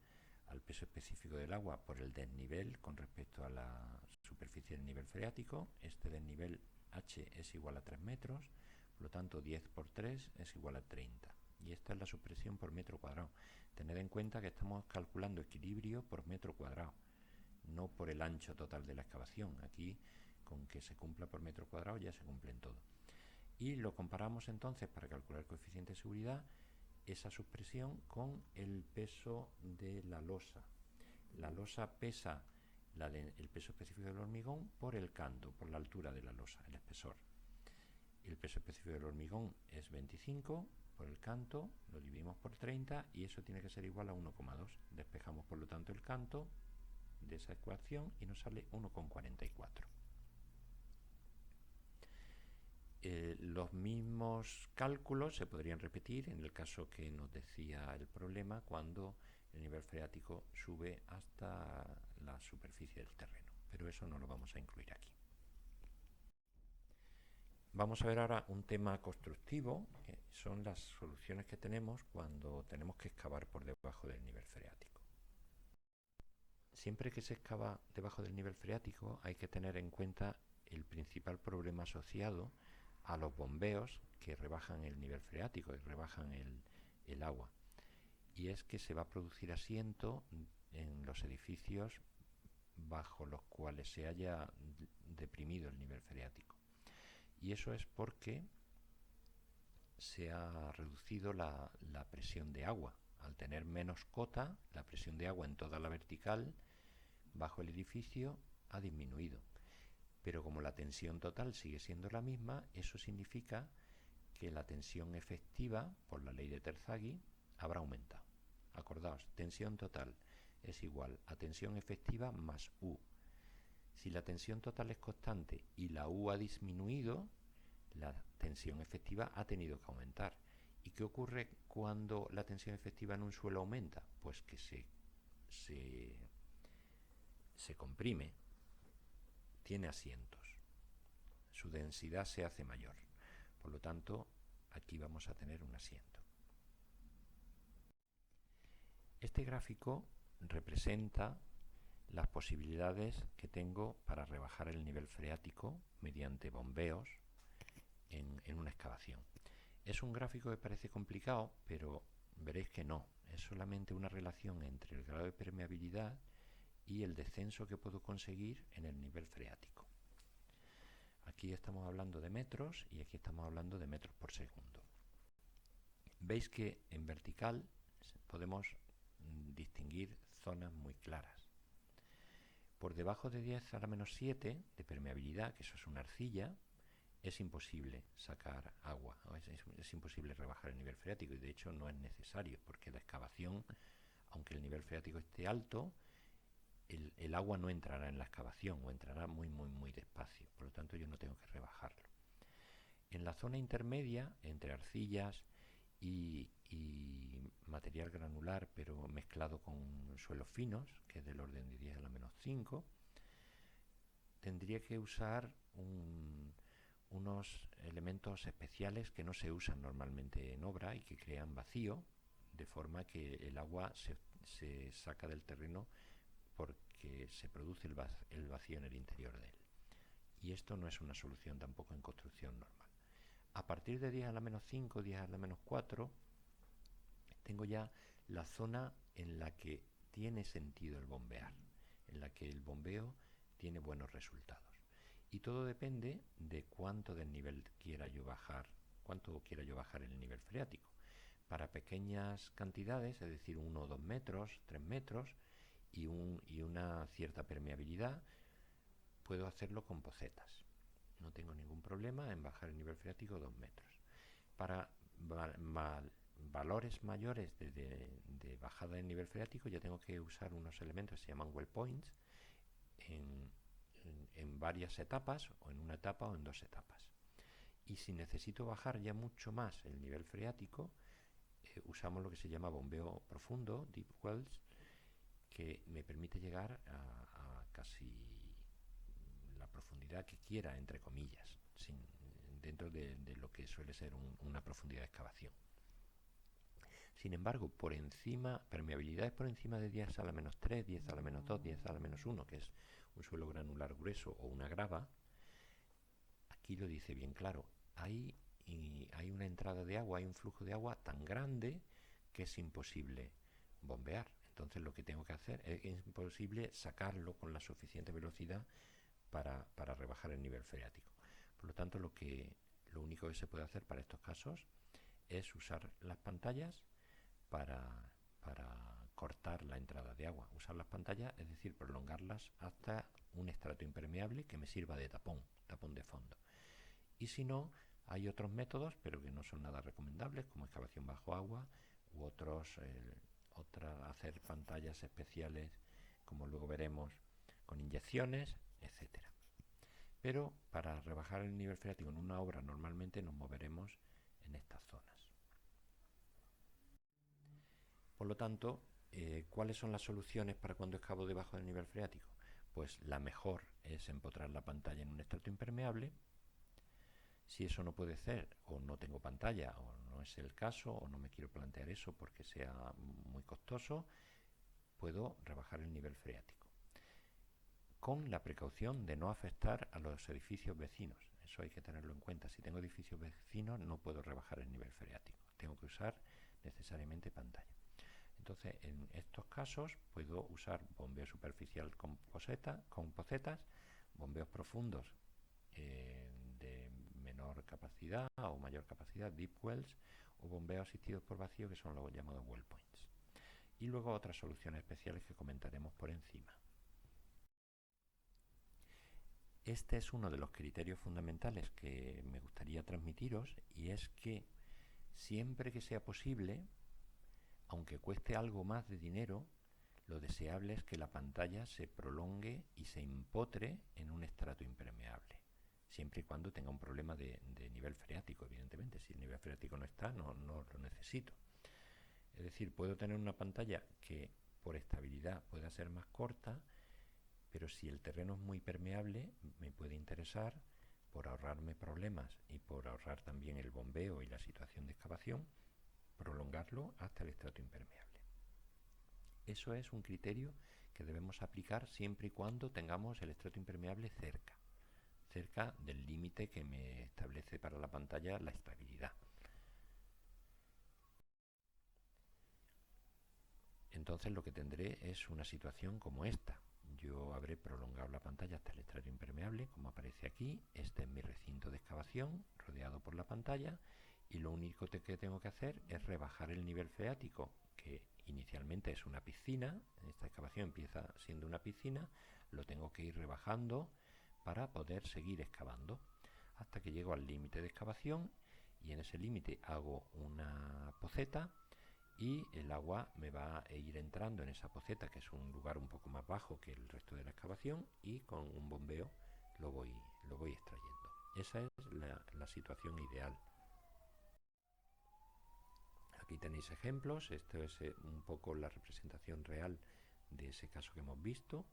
al peso específico del agua por el desnivel con respecto a la superficie del nivel freático. Este desnivel H es igual a 3 metros, por lo tanto 10 por 3 es igual a 30. Y esta es la supresión por metro cuadrado. Tened en cuenta que estamos calculando equilibrio por metro cuadrado, no por el ancho total de la excavación. Aquí, con que se cumpla por metro cuadrado, ya se cumple en todo. Y lo comparamos entonces para calcular el coeficiente de seguridad, esa supresión con el peso de la losa. La losa pesa el peso específico del hormigón por el canto, por la altura de la losa, el espesor. El peso específico del hormigón es 25, por el canto lo dividimos por 30, y eso tiene que ser igual a 1,2. Despejamos por lo tanto el canto de esa ecuación y nos sale 1,44. Los mismos cálculos se podrían repetir en el caso que nos decía el problema, cuando el nivel freático sube hasta la superficie del terreno, pero eso no lo vamos a incluir aquí. Vamos a ver ahora un tema constructivo, que son las soluciones que tenemos cuando tenemos que excavar por debajo del nivel freático. Siempre que se excava debajo del nivel freático hay que tener en cuenta el principal problema asociado a los bombeos que rebajan el nivel freático y rebajan el agua, y es que se va a producir asiento en los edificios bajo los cuales se haya deprimido el nivel freático, y eso es porque se ha reducido la presión de agua. Al tener menos cota, la presión de agua en toda la vertical bajo el edificio ha disminuido. Pero como la tensión total sigue siendo la misma, eso significa que la tensión efectiva, por la ley de Terzaghi, habrá aumentado. Acordaos, tensión total es igual a tensión efectiva más U. Si la tensión total es constante y la U ha disminuido, la tensión efectiva ha tenido que aumentar. ¿Y qué ocurre cuando la tensión efectiva en un suelo aumenta? Pues que se se comprime, tiene asientos, su densidad se hace mayor, por lo tanto aquí vamos a tener un asiento. Este gráfico representa las posibilidades que tengo para rebajar el nivel freático mediante bombeos en una excavación. Es un gráfico que parece complicado, pero veréis que no, es solamente una relación entre el grado de permeabilidad y el descenso que puedo conseguir en el nivel freático. Aquí estamos hablando de metros y aquí estamos hablando de metros por segundo. Veis que en vertical podemos distinguir zonas muy claras. Por debajo de 10 a la menos 7 de permeabilidad, que eso es una arcilla, es imposible sacar agua, es imposible rebajar el nivel freático, y de hecho no es necesario, porque la excavación, aunque el nivel freático esté alto, el agua no entrará en la excavación o entrará muy despacio, por lo tanto yo no tengo que rebajarlo. En la zona intermedia, entre arcillas y material granular, pero mezclado con suelos finos, que es del orden de 10 a la menos 5, tendría que usar unos elementos especiales que no se usan normalmente en obra y que crean vacío, de forma que el agua se saca del terreno porque se produce el vacío en el interior de él. Y esto no es una solución tampoco en construcción normal. A partir de 10 a la menos 5, 10 a la menos 4, tengo ya la zona en la que tiene sentido el bombear, en la que el bombeo tiene buenos resultados. Y todo depende de cuánto del nivel quiera yo bajar, cuánto quiera yo bajar el nivel freático. Para pequeñas cantidades, es decir, 1 o 2 metros, 3 metros y una cierta permeabilidad, puedo hacerlo con pocetas. No tengo ningún problema en bajar el nivel freático 2 metros. Para valores mayores de bajada del nivel freático ya tengo que usar unos elementos que se llaman well points en varias etapas, o en una etapa o en 2 etapas. Y si necesito bajar ya mucho más el nivel freático, usamos lo que se llama bombeo profundo, deep wells, que me permite llegar a casi la profundidad que quiera, entre comillas, dentro de lo que suele ser una profundidad de excavación. Sin embargo, por encima, permeabilidades por encima de 10 a la menos 3, 10 a la menos 2, 10 a la menos 1, que es un suelo granular grueso o una grava, aquí lo dice bien claro, hay una entrada de agua, hay un flujo de agua tan grande que es imposible bombear. Entonces lo que tengo que hacer es imposible sacarlo con la suficiente velocidad para rebajar el nivel freático. Por lo tanto, lo único que se puede hacer para estos casos es usar las pantallas para cortar la entrada de agua. Usar las pantallas, es decir, prolongarlas hasta un estrato impermeable que me sirva de tapón de fondo. Y si no, hay otros métodos, pero que no son nada recomendables, como excavación bajo agua u otros, hacer pantallas especiales, como luego veremos, con inyecciones, etcétera. Pero para rebajar el nivel freático en una obra normalmente nos moveremos en estas zonas. Por lo tanto, ¿cuáles son las soluciones para cuando excavo debajo del nivel freático? Pues la mejor es empotrar la pantalla en un estrato impermeable. Si eso no puede ser, o no tengo pantalla, o no es el caso, o no me quiero plantear eso porque sea muy costoso, puedo rebajar el nivel freático, con la precaución de no afectar a los edificios vecinos. Eso hay que tenerlo en cuenta. Si tengo edificios vecinos, no puedo rebajar el nivel freático. Tengo que usar necesariamente pantalla. Entonces, en estos casos puedo usar bombeo superficial con pocetas, bombeos profundos de menor capacidad o mayor capacidad, deep wells, o bombeos asistidos por vacío, que son los llamados well points. Y luego otras soluciones especiales que comentaremos por encima. Este es uno de los criterios fundamentales que me gustaría transmitiros, y es que siempre que sea posible, aunque cueste algo más de dinero, lo deseable es que la pantalla se prolongue y se empotre en un estrato impermeable, siempre y cuando tenga un problema de nivel freático, evidentemente. Si el nivel freático no está, no lo necesito. Es decir, puedo tener una pantalla que por estabilidad pueda ser más corta, Pero si el terreno es muy permeable, me puede interesar, por ahorrarme problemas y por ahorrar también el bombeo y la situación de excavación, prolongarlo hasta el estrato impermeable. Eso es un criterio que debemos aplicar siempre y cuando tengamos el estrato impermeable cerca del límite que me establece para la pantalla la estabilidad. Entonces lo que tendré es una situación como esta. Yo habré prolongado la pantalla hasta el estrato impermeable, como aparece aquí. Este es mi recinto de excavación, rodeado por la pantalla, y lo único que tengo que hacer es rebajar el nivel freático, que inicialmente es una piscina. Esta excavación empieza siendo una piscina, lo tengo que ir rebajando para poder seguir excavando, hasta que llego al límite de excavación, y en ese límite hago una poceta, y el agua me va a ir entrando en esa poceta, que es un lugar un poco más bajo que el resto de la excavación, y con un bombeo lo voy extrayendo. Esa es la situación ideal. Aquí tenéis ejemplos. Esto es un poco la representación real de ese caso que hemos visto.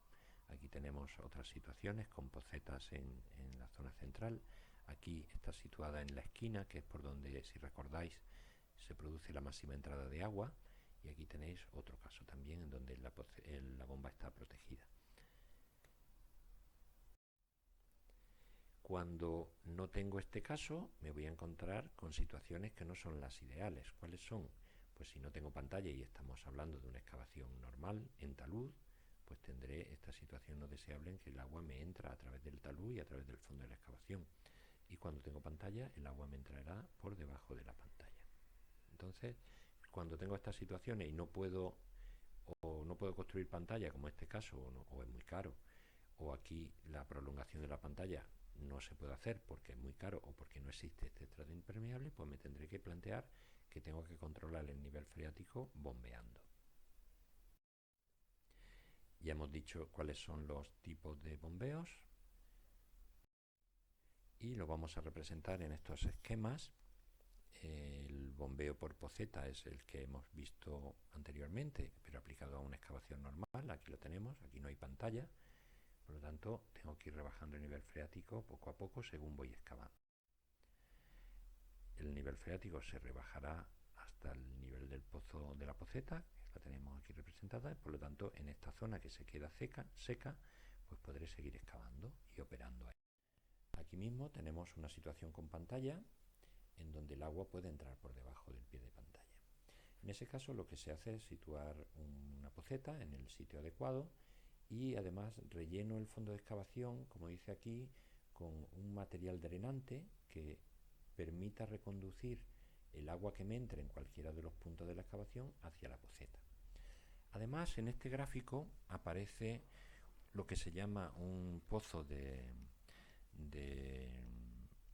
Aquí tenemos otras situaciones con pocetas en la zona central. Aquí está situada en la esquina, que es por donde, si recordáis, se produce la máxima entrada de agua, y aquí tenéis otro caso también en donde la bomba está protegida. Cuando no tengo este caso, me voy a encontrar con situaciones que no son las ideales. ¿Cuáles son? Pues si no tengo pantalla y estamos hablando de una excavación normal en talud, pues tendré esta situación no deseable en que el agua me entra a través del talud y a través del fondo de la excavación. Y cuando tengo pantalla, el agua me entrará por debajo de la pantalla. Entonces, cuando tengo estas situaciones y no puedo construir pantalla, como en este caso, o es muy caro, o aquí la prolongación de la pantalla no se puede hacer porque es muy caro o porque no existe este estrato impermeable, pues me tendré que plantear que tengo que controlar el nivel freático bombeando. Ya hemos dicho cuáles son los tipos de bombeos y lo vamos a representar en estos esquemas. El bombeo por poceta es el que hemos visto anteriormente, pero aplicado a una excavación normal. Aquí lo tenemos, aquí no hay pantalla, por lo tanto tengo que ir rebajando el nivel freático poco a poco según voy excavando. El nivel freático se rebajará hasta el nivel del pozo de la poceta, que la tenemos aquí representada, y por lo tanto en esta zona que se queda seca, pues podré seguir excavando y operando ahí. Aquí mismo tenemos una situación con pantalla en donde el agua puede entrar por debajo del pie de pantalla. En ese caso lo que se hace es situar una poceta en el sitio adecuado y además relleno el fondo de excavación, como dice aquí, con un material drenante que permita reconducir el agua que me entre en cualquiera de los puntos de la excavación hacia la poceta. Además, en este gráfico aparece lo que se llama un pozo de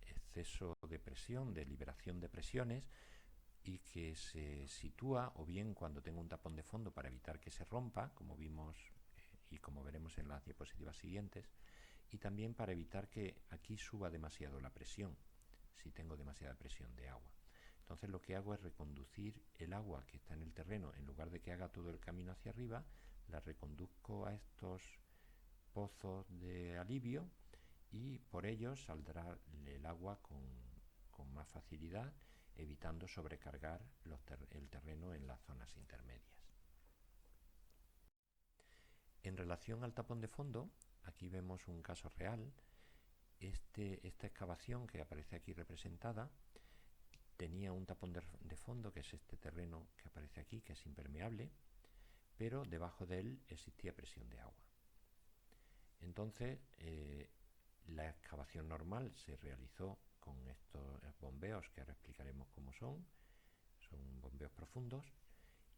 exceso de presión, de liberación de presiones, y que se sitúa o bien cuando tengo un tapón de fondo para evitar que se rompa, como vimos y como veremos en las diapositivas siguientes, y también para evitar que aquí suba demasiado la presión, si tengo demasiada presión de agua. Entonces lo que hago es reconducir el agua que está en el terreno, en lugar de que haga todo el camino hacia arriba, la reconduzco a estos pozos de alivio, y por ellos saldrá el agua con más facilidad, evitando sobrecargar el terreno en las zonas intermedias. En relación al tapón de fondo, aquí vemos un caso real. Esta excavación que aparece aquí representada tenía un tapón de fondo, que es este terreno que aparece aquí, que es impermeable, pero debajo de él existía presión de agua. Entonces, la excavación normal se realizó con estos bombeos, que ahora explicaremos cómo son bombeos profundos,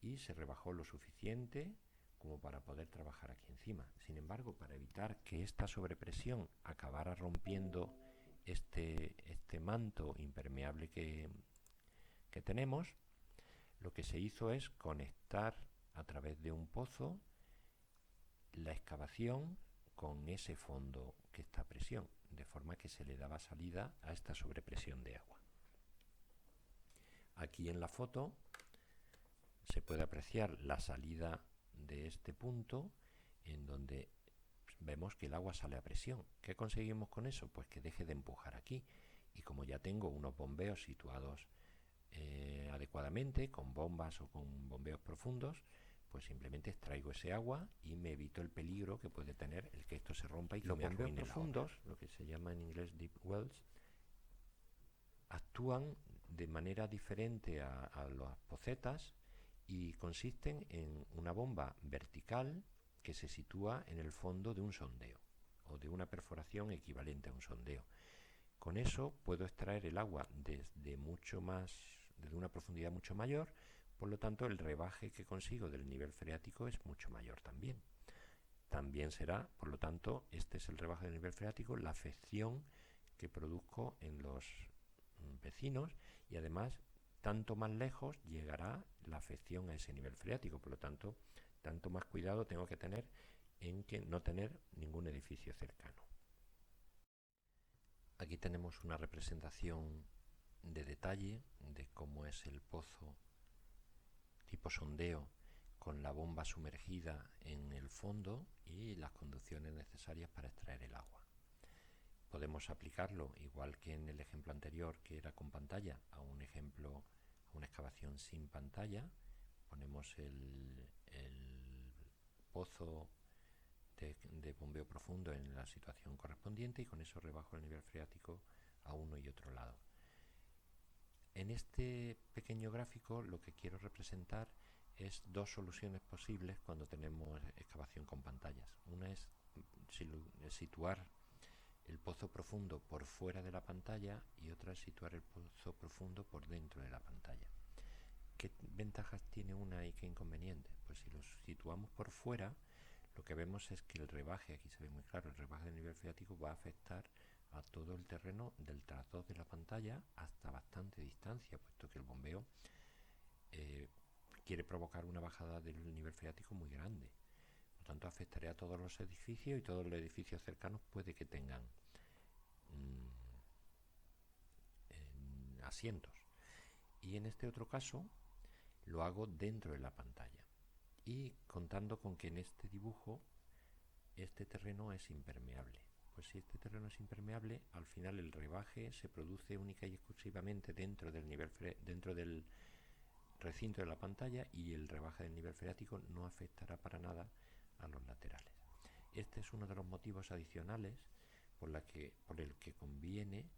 y se rebajó lo suficiente como para poder trabajar aquí encima. Sin embargo, para evitar que esta sobrepresión acabara rompiendo este manto impermeable que tenemos, lo que se hizo es conectar a través de un pozo la excavación con ese fondo que está a presión, de forma que se le daba salida a esta sobrepresión de agua. Aquí en la foto se puede apreciar la salida de este punto, en donde vemos que el agua sale a presión. ¿Qué conseguimos con eso? Pues que deje de empujar aquí. Y como ya tengo unos bombeos situados adecuadamente, con bombas o con bombeos profundos, pues simplemente extraigo ese agua y me evito el peligro que puede tener el que esto se rompa y que me arruine la obra. Los bombeos profundos, lo que se llama en inglés deep wells, actúan de manera diferente a las pocetas y consisten en una bomba vertical que se sitúa en el fondo de un sondeo o de una perforación equivalente a un sondeo. Con eso puedo extraer el agua desde una profundidad mucho mayor, por lo tanto el rebaje que consigo del nivel freático es mucho mayor también. También será, por lo tanto, este es el rebaje del nivel freático, la afección que produzco en los vecinos, y además tanto más lejos llegará la afección a ese nivel freático, por lo tanto, tanto más cuidado tengo que tener en que no tener ningún edificio cercano. Aquí tenemos una representación de detalle de cómo es el pozo tipo sondeo con la bomba sumergida en el fondo y las conducciones necesarias para extraer el agua. Podemos aplicarlo, igual que en el ejemplo anterior, que era con pantalla, a un ejemplo, a una excavación sin pantalla. Ponemos el pozo de bombeo profundo en la situación correspondiente y con eso rebajo el nivel freático a uno y otro lado. En este pequeño gráfico lo que quiero representar es dos soluciones posibles cuando tenemos excavación con pantallas. Una es situar el pozo profundo por fuera de la pantalla y otra es situar el pozo profundo por dentro de la pantalla. ¿Qué ventajas tiene una y qué inconvenientes? Pues si los situamos por fuera, lo que vemos es que el rebaje, aquí se ve muy claro, el rebaje del nivel freático va a afectar a todo el terreno del trasdós de la pantalla hasta bastante distancia, puesto que el bombeo quiere provocar una bajada del nivel freático muy grande. Por lo tanto, afectaría a todos los edificios y todos los edificios cercanos puede que tengan asientos. Y en este otro caso lo hago dentro de la pantalla y contando con que en este dibujo este terreno es impermeable. Pues si este terreno es impermeable, al final el rebaje se produce única y exclusivamente dentro del recinto de la pantalla y el rebaje del nivel freático no afectará para nada a los laterales. Este es uno de los motivos adicionales por el que conviene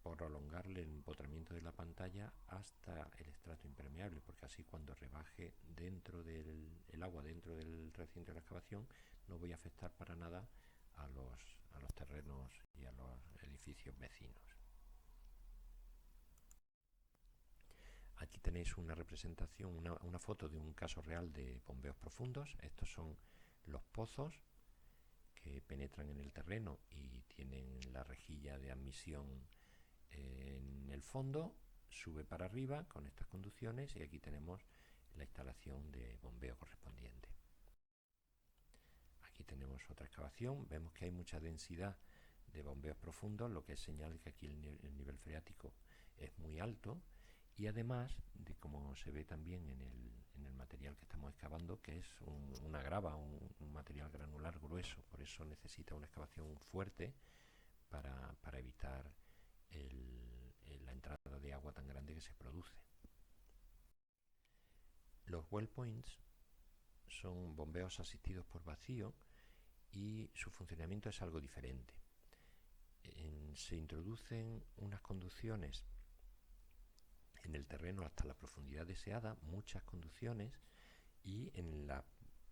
prolongarle el empotramiento de la pantalla hasta el estrato impermeable, porque así cuando rebaje el agua dentro del recinto de la excavación no voy a afectar para nada a los terrenos y a los edificios vecinos. Aquí tenéis una representación, una foto de un caso real de bombeos profundos. Estos son los pozos que penetran en el terreno y tienen la rejilla de admisión en el fondo, sube para arriba con estas conducciones y aquí tenemos la instalación de bombeo correspondiente. Aquí tenemos otra excavación, vemos que hay mucha densidad de bombeos profundos, lo que es señal que aquí el nivel freático es muy alto y además de como se ve también en el material que estamos excavando, que es una grava, un material granular grueso, por eso necesita una excavación fuerte para evitar la entrada de agua tan grande que se produce. Los well points son bombeos asistidos por vacío y su funcionamiento es algo diferente. Se introducen unas conducciones en el terreno hasta la profundidad deseada, muchas conducciones, y en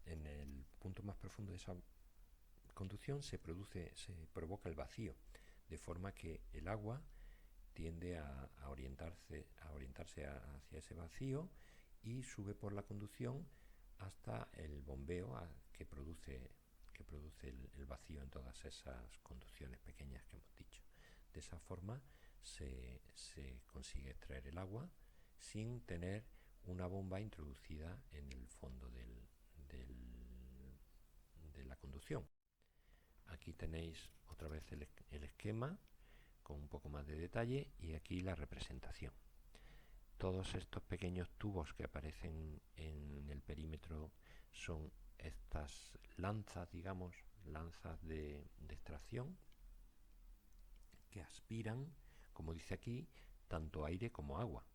el punto más profundo de esa conducción se provoca el vacío, de forma que el agua tiende a orientarse hacia ese vacío y sube por la conducción hasta el bombeo que produce el vacío en todas esas conducciones pequeñas que hemos dicho. De esa forma se consigue extraer el agua sin tener una bomba introducida en el fondo de la conducción. Aquí tenéis otra vez el esquema con un poco más de detalle y aquí la representación. Todos estos pequeños tubos que aparecen en el perímetro son estas lanzas, digamos, lanzas de extracción que aspiran, como dice aquí, tanto aire como agua.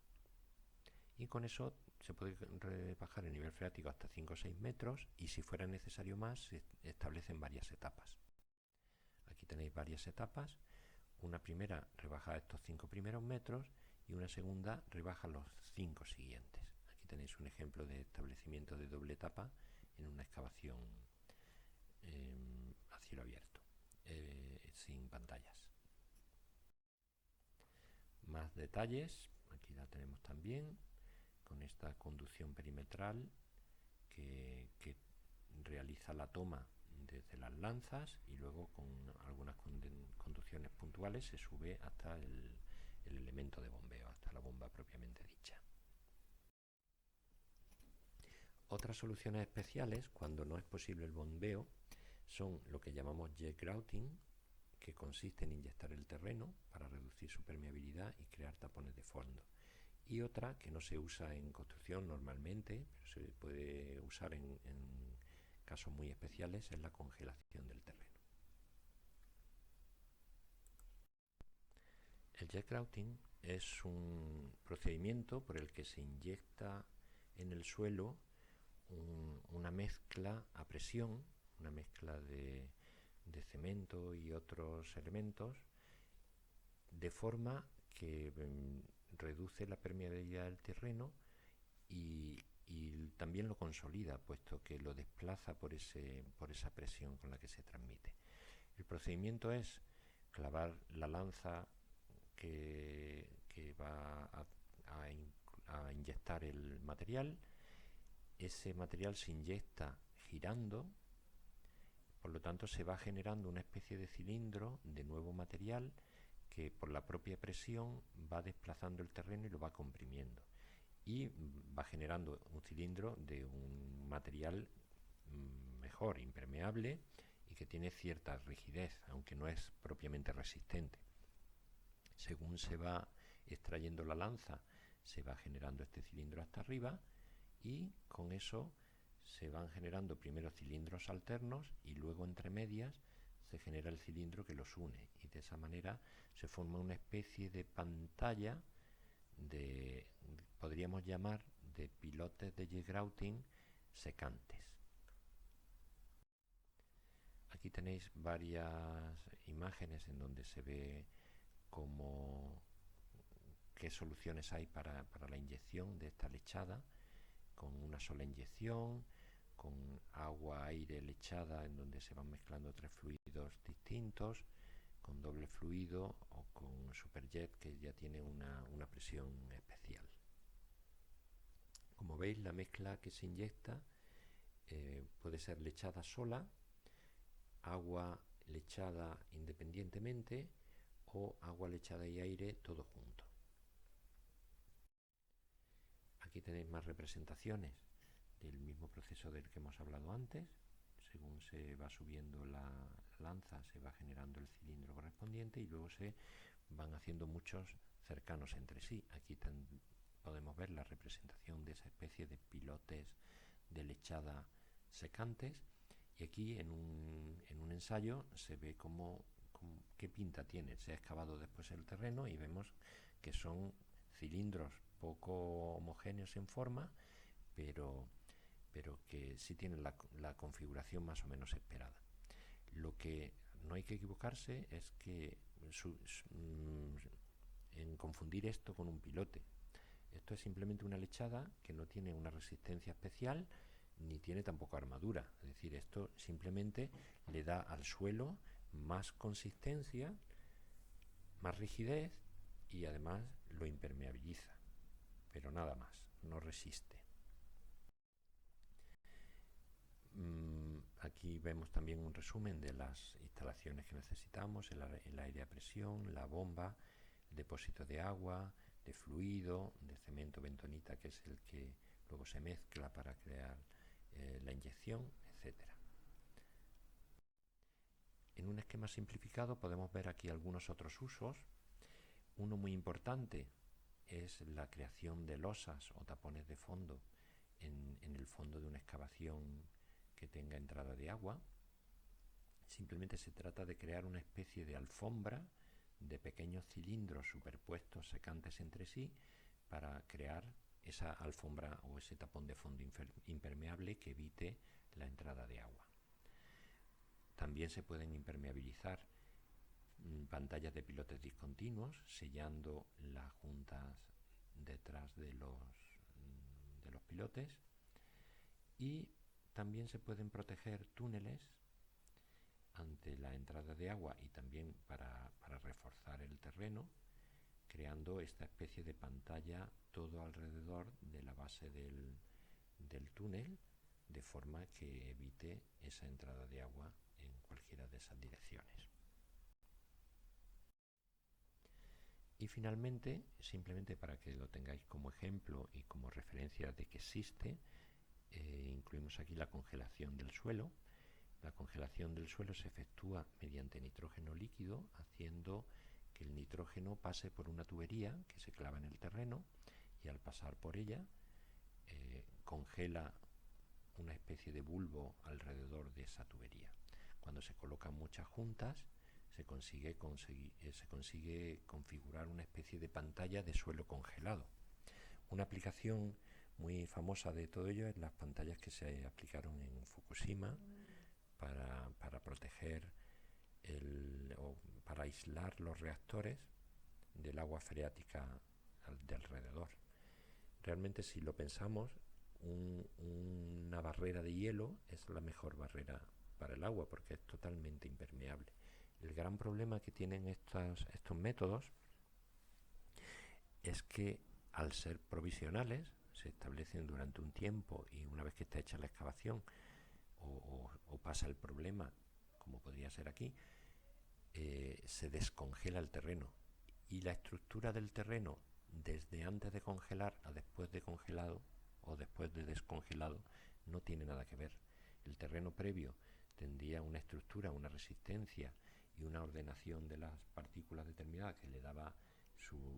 Y con eso se puede bajar el nivel freático hasta 5 o 6 metros, y si fuera necesario más, se establecen varias etapas. Aquí tenéis varias etapas. Una primera rebaja estos 5 primeros metros y una segunda rebaja los 5 siguientes. Aquí tenéis un ejemplo de establecimiento de doble etapa en una excavación a cielo abierto, sin pantallas. Más detalles, aquí la tenemos también, con esta conducción perimetral que realiza la toma desde las lanzas, y luego con algunas conducciones puntuales se sube hasta el elemento de bombeo, hasta la bomba propiamente dicha. Otras soluciones especiales, cuando no es posible el bombeo, son lo que llamamos jet grouting, que consiste en inyectar el terreno para reducir su permeabilidad y crear tapones de fondo. Y otra que no se usa en construcción normalmente, pero se puede usar en casos muy especiales, es la congelación del terreno. El jet grouting es un procedimiento por el que se inyecta en el suelo una mezcla a presión, una mezcla de cemento y otros elementos, de forma que reduce la permeabilidad del terreno y también lo consolida, puesto que lo desplaza por esa presión con la que se transmite. El procedimiento es clavar la lanza que va a inyectar el material. Ese material se inyecta girando, por lo tanto se va generando una especie de cilindro de nuevo material que por la propia presión va desplazando el terreno y lo va comprimiendo, y va generando un cilindro de un material mejor, impermeable, y que tiene cierta rigidez, aunque no es propiamente resistente. Según se va extrayendo la lanza, se va generando este cilindro hasta arriba, y con eso se van generando primero cilindros alternos y luego entre medias se genera el cilindro que los une, y de esa manera se forma una especie de pantalla podríamos llamar, de pilotes de jet grouting secantes. Aquí tenéis varias imágenes en donde se ve qué soluciones hay para la inyección de esta lechada, con una sola inyección, con agua, aire, lechada, en donde se van mezclando 3 fluidos distintos, con doble fluido o con superjet, que ya tiene una presión especial. Como veis, la mezcla que se inyecta puede ser lechada sola, agua, lechada independientemente, o agua, lechada y aire todo junto. Aquí tenéis más representaciones del mismo proceso del que hemos hablado antes. Según se va subiendo la lanza, se va generando el cilindro correspondiente y luego se van haciendo muchos cercanos entre sí. Aquí podemos ver la representación de esa especie de pilotes de lechada secantes, y aquí en un ensayo se ve qué pinta tiene. Se ha excavado después el terreno y vemos que son cilindros poco homogéneos en forma, pero que sí tienen la configuración más o menos esperada. Lo que no hay que equivocarse es que en confundir esto con un pilote. Esto es simplemente una lechada que no tiene una resistencia especial ni tiene tampoco armadura. Es decir, esto simplemente le da al suelo más consistencia, más rigidez, y además lo impermeabiliza, pero nada más, no resiste. Aquí vemos también un resumen de las instalaciones que necesitamos: el aire a presión, la bomba, el depósito de agua, de fluido, de cemento bentonita, que es el que luego se mezcla para crear la inyección, etcétera. En un esquema simplificado podemos ver aquí algunos otros usos. Uno muy importante es la creación de losas o tapones de fondo en el fondo de una excavación que tenga entrada de agua. Simplemente se trata de crear una especie de alfombra de pequeños cilindros superpuestos secantes entre sí para crear esa alfombra o ese tapón de fondo impermeable que evite la entrada de agua. También se pueden impermeabilizar pantallas de pilotes discontinuos, sellando las juntas detrás de los pilotes, y también se pueden proteger túneles ante la entrada de agua y también para reforzar el terreno, creando esta especie de pantalla todo alrededor de la base del túnel, de forma que evite esa entrada de agua en cualquiera de esas direcciones. Y finalmente, simplemente para que lo tengáis como ejemplo y como referencia de que existe, incluimos aquí la congelación del suelo. La congelación del suelo se efectúa mediante nitrógeno líquido, haciendo que el nitrógeno pase por una tubería que se clava en el terreno, y al pasar por ella congela una especie de bulbo alrededor de esa tubería. Cuando se colocan muchas juntas, se consigue configurar una especie de pantalla de suelo congelado. Una aplicación muy famosa de todo ello es las pantallas que se aplicaron en Fukushima para proteger o para aislar los reactores del agua freática de alrededor. Realmente, si lo pensamos, una barrera de hielo es la mejor barrera para el agua porque es totalmente impermeable. El gran problema que tienen estos métodos es que, al ser provisionales, se establecen durante un tiempo y una vez que está hecha la excavación o pasa el problema, como podría ser aquí, se descongela el terreno, y la estructura del terreno desde antes de congelar a después de congelado o después de descongelado no tiene nada que ver. El terreno previo tendría una estructura, una resistencia y una ordenación de las partículas determinada que le daba su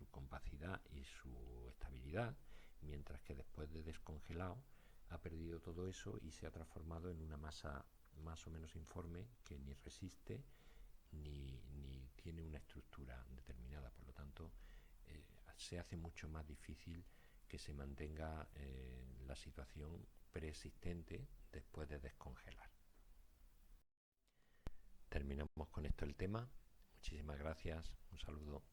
compacidad y su estabilidad, mientras que después de descongelado ha perdido todo eso y se ha transformado en una masa más o menos informe que ni resiste ni tiene una estructura determinada. Por lo tanto, se hace mucho más difícil que se mantenga la situación preexistente después de descongelar. Terminamos con esto el tema. Muchísimas gracias. Un saludo.